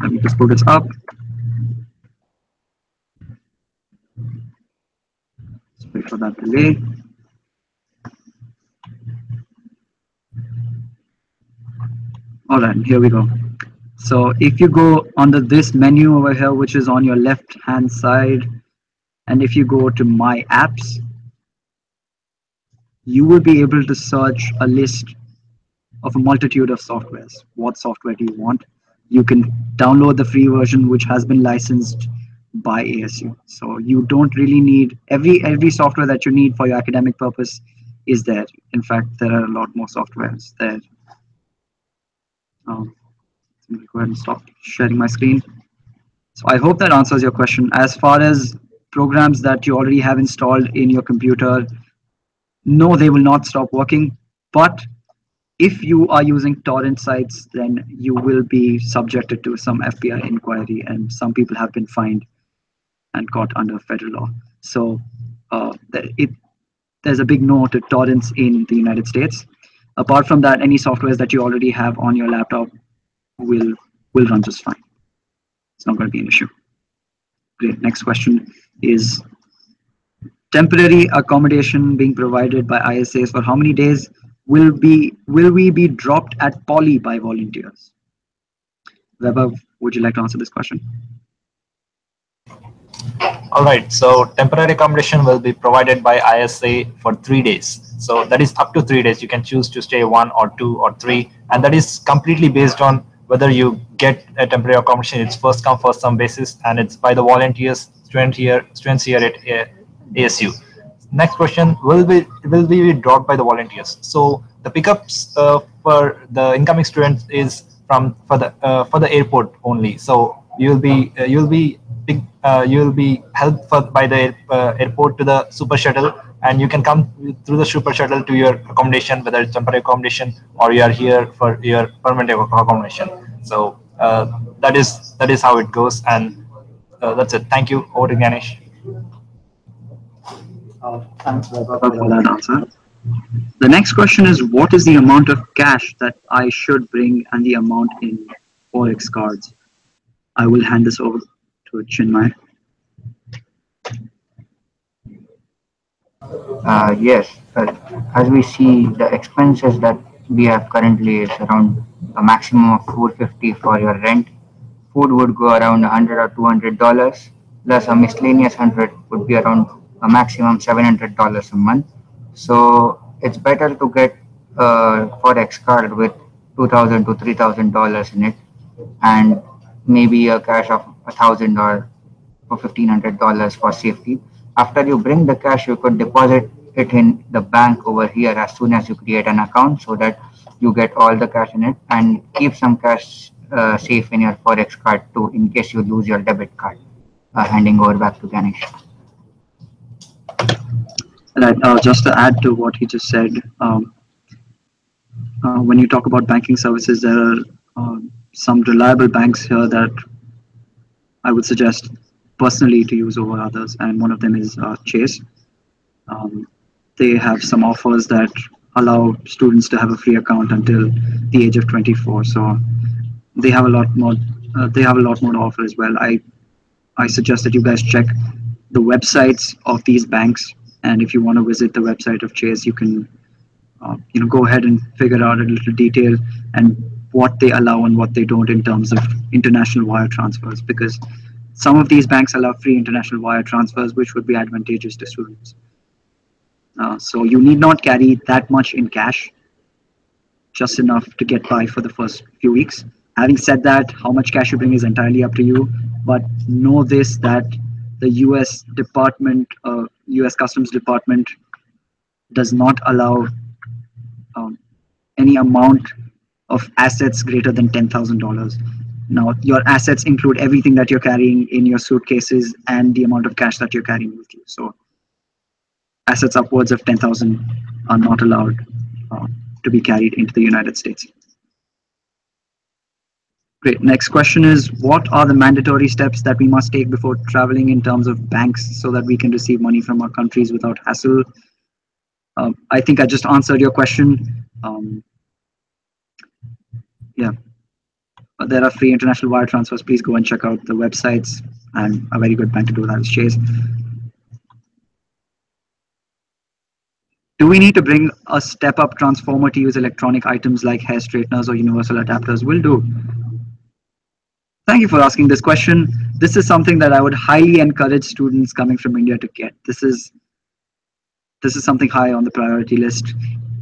Let me just put this up. Sorry for that delay. All right, here we go. So if you go under this menu over here, which is on your left hand side, and if you go to My Apps, you will be able to search a list of a multitude of softwares. What software do you want? You can download the free version, which has been licensed by ASU. So you don't really need every software that you need for your academic purpose is there. In fact, there are a lot more softwares there. Let me go ahead and stop sharing my screen. So I hope that answers your question. As far as programs that you already have installed in your computer, no, they will not stop working. But if you are using torrent sites, then you will be subjected to some FBI inquiry, and some people have been fined and caught under federal law. So there's a big no to torrents in the United States. Apart from that, any softwares that you already have on your laptop will run just fine. It's not going to be an issue. Great. Next question is, temporary accommodation being provided by ISAs for how many days? Will we be dropped at Poly by volunteers? Weber, would you like to answer this question? All right, so temporary accommodation will be provided by ISA for 3 days. So that is up to 3 days. You can choose to stay 1 or 2 or 3, and that is completely based on whether you get a temporary accommodation. It's first come first serve basis, and it's by the volunteers, students here at ASU. Next question, will be dropped by the volunteers? So the pickups for the incoming students is for the airport only. So you'll be helped by the airport to the super shuttle, and you can come through the super shuttle to your accommodation, whether it's temporary accommodation or you are here for your permanent accommodation. So that is how it goes, and that's it. Thank you. Over to Ganesh. Thanks for that answer. The next question is, what is the amount of cash that I should bring and the amount in Forex cards? I will hand this over to Chinmay. Yes, as we see, the expenses that we have currently is around a maximum of $450 for your rent. Food would go around $100 or $200, plus a miscellaneous 100 would be around a maximum $700 a month. So it's better to get a Forex card with $2,000 to $3,000 in it, and maybe a cash of $1,000 or for $1,500 for safety. After you bring the cash, you could deposit it in the bank over here as soon as you create an account, so that you get all the cash in it, and keep some cash safe in your Forex card too, in case you lose your debit card. Handing over back to Ganesh. Right, just to add to what he just said, when you talk about banking services, there are some reliable banks here that I would suggest personally to use over others, and one of them is Chase. Um, they have some offers that allow students to have a free account until the age of 24. So they have a lot more. They have a lot more to offer as well. I suggest that you guys check the websites of these banks, and if you want to visit the website of Chase, you can go ahead and figure out a little detail and what they allow and what they don't in terms of international wire transfers, because some of these banks allow free international wire transfers, which would be advantageous to students. So you need not carry that much in cash, just enough to get by for the first few weeks. Having said that, how much cash you bring is entirely up to you, but know this, that the US Customs Department does not allow um, any amount of assets greater than $10,000. Now, your assets include everything that you're carrying in your suitcases and the amount of cash that you're carrying with you. So assets upwards of 10,000 are not allowed to be carried into the United States. Great. Next question is, what are the mandatory steps that we must take before traveling in terms of banks so that we can receive money from our countries without hassle? I think I just answered your question. Yeah, there are free international wire transfers. Please go and check out the websites, and a very good bank to do that is Chase. Do we need to bring a step-up transformer to use electronic items like hair straighteners or universal adapters? Will do. Thank you for asking this question. This is something that I would highly encourage students coming from India to get. This is something high on the priority list.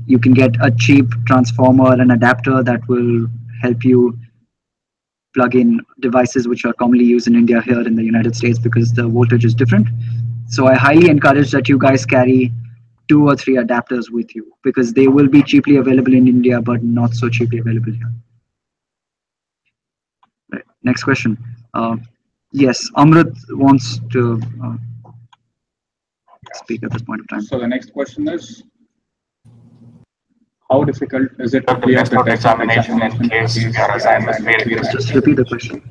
You can get a cheap transformer and adapter that will help you plug in devices which are commonly used in India here in the United States, because the voltage is different. So I highly encourage that you guys carry 2 or 3 adapters with you, because they will be cheaply available in India but not so cheaply available here. Right. Next question. Yes, Amrit wants to speak at this point of time. So the next question is, how difficult is it to clear the test examination in case we are assigned with prerequisites? Just repeat the question.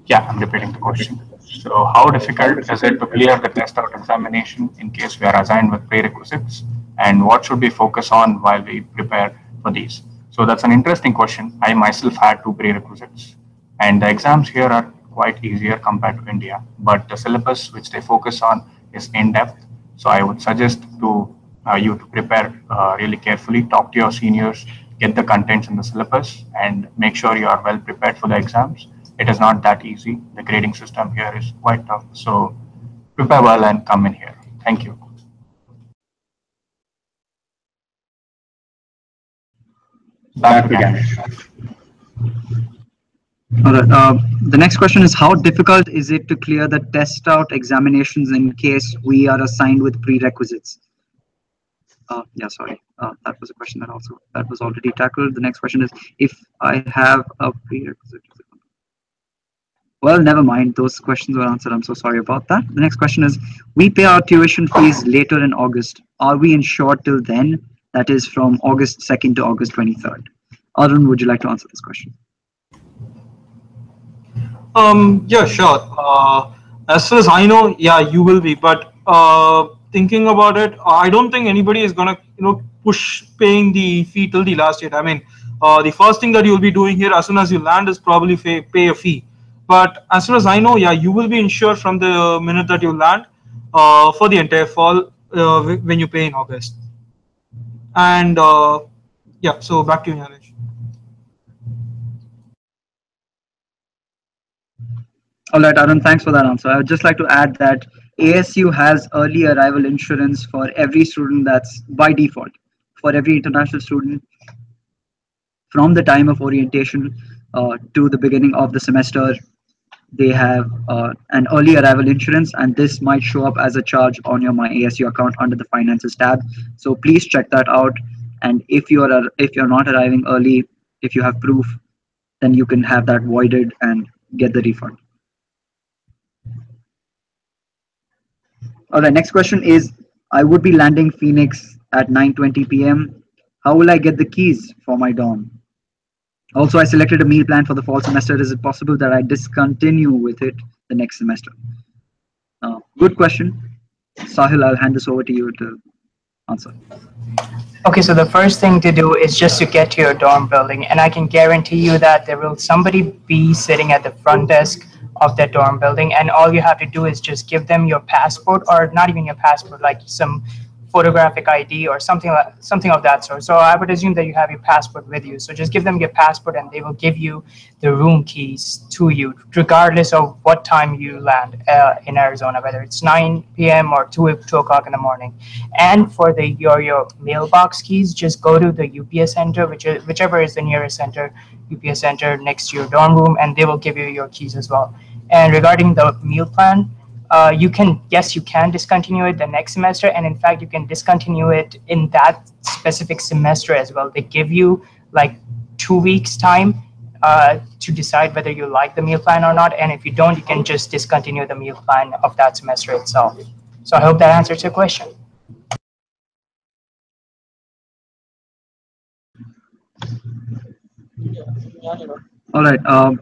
Yeah, I'm repeating the question. So how difficult is it to clear the test out examination in case we are assigned with prerequisites? And what should we focus on while we prepare for these? So that's an interesting question. I myself had 2 prerequisites, and the exams here are quite easier compared to India, but the syllabus which they focus on is in-depth. So I would suggest to you to prepare really carefully, talk to your seniors, get the contents in the syllabus, and make sure you are well prepared for the exams. It is not that easy. The grading system here is quite tough. So prepare well and come in here. Thank you. Back to Ganesh. All right. The next question is, how difficult is it to clear the test out examinations in case we are assigned with prerequisites? Yeah, sorry. That was a question that was already tackled. The next question is, if I have a prerequisite. Well, never mind. Those questions were answered. I'm so sorry about that. The next question is, we pay our tuition fees later in August. Are we insured till then? That is from August 2nd to August 23rd. Arun, would you like to answer this question? Yeah, sure. As far as I know, yeah, you will be. But thinking about it, I don't think anybody is gonna, push paying the fee till the last date. I mean, the first thing that you'll be doing here as soon as you land is probably pay a fee. But as far as I know, yeah, you will be insured from the minute that you land for the entire fall when you pay in August. And yeah, so back to you, Yanesh. All right, Arun, thanks for that answer. I would just like to add that ASU has early arrival insurance for every student, that's by default. For every international student, from the time of orientation to the beginning of the semester, they have an early arrival insurance, and this might show up as a charge on your My ASU account under the Finances tab. So please check that out. And if you're not arriving early, if you have proof, then you can have that voided and get the refund. All right, next question is, I would be landing Phoenix at 9:20 p.m. How will I get the keys for my dorm? Also, I selected a meal plan for the fall semester. Is it possible that I discontinue with it the next semester? Good question. Sahil, I'll hand this over to you to answer. Okay, so the first thing to do is just to get to your dorm building, and I can guarantee you that there will somebody be sitting at the front desk of that dorm building, and all you have to do is just give them your passport, or not even your passport, like some photographic ID or something of that sort. So I would assume that you have your passport with you. So just give them your passport, and they will give you the room keys to you, regardless of what time you land in Arizona, whether it's 9 p.m. or 2 o'clock in the morning. And for the your mailbox keys, just go to the UPS center, whichever is the nearest center, UPS center next to your dorm room, and they will give you your keys as well. And regarding the meal plan, you can, yes, you can discontinue it the next semester, and in fact you can discontinue it in that specific semester as well. They give you like 2 weeks time to decide whether you like the meal plan or not, and if you don't, you can just discontinue the meal plan of that semester itself. So I hope that answers your question. All right.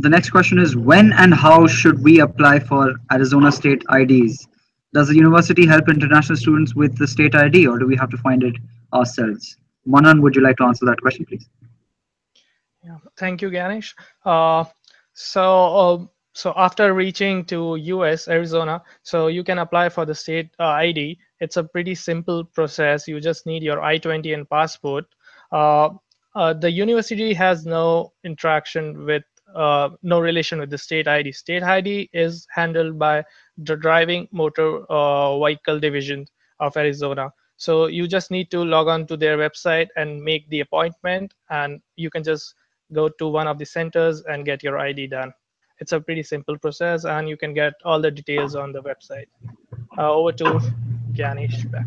The next question is, when and how should we apply for Arizona State IDs? Does the university help international students with the state ID, or do we have to find it ourselves? Manan, would you like to answer that question, please? Yeah, thank you, Ganesh. So after reaching to US, Arizona, so you can apply for the state ID. It's a pretty simple process. You just need your I-20 and passport. Uh, the university has no interaction with, no relation with the state ID. State ID is handled by the Driving Motor Vehicle Division of Arizona. So you just need to log on to their website and make the appointment, and you can just go to one of the centers and get your ID done. It's a pretty simple process, and you can get all the details on the website. Over to Ganesh back.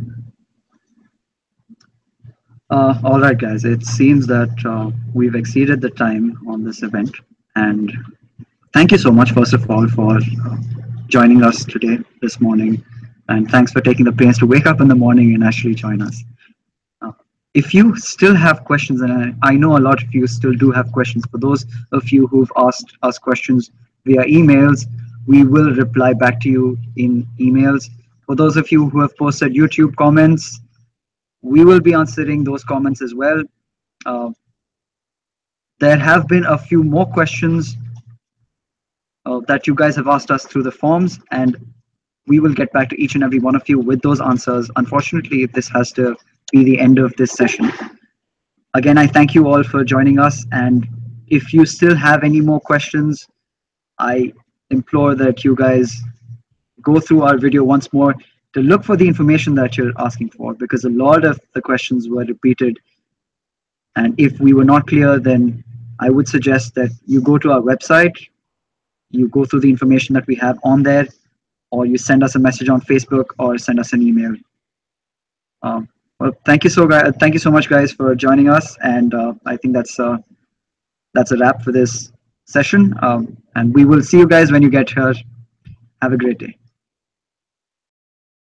All right, guys. It seems that we've exceeded the time on this event, and thank you so much, first of all, for joining us today, this morning, and thanks for taking the pains to wake up in the morning and actually join us. If you still have questions, and I know a lot of you still do have questions, for those of you who've asked us questions via emails, we will reply back to you in emails. For those of you who have posted YouTube comments, we will be answering those comments as well. There have been a few more questions that you guys have asked us through the forms, and we will get back to each and every one of you with those answers. Unfortunately, this has to be the end of this session. Again, I thank you all for joining us, and if you still have any more questions, I implore that you guys go through our video once more to look for the information that you're asking for, because a lot of the questions were repeated, and if we were not clear, then I would suggest that you go to our website, you go through the information that we have on there, or you send us a message on Facebook or send us an email. Well, thank you so much, guys, for joining us, and I think that's a wrap for this session. And we will see you guys when you get here. Have a great day.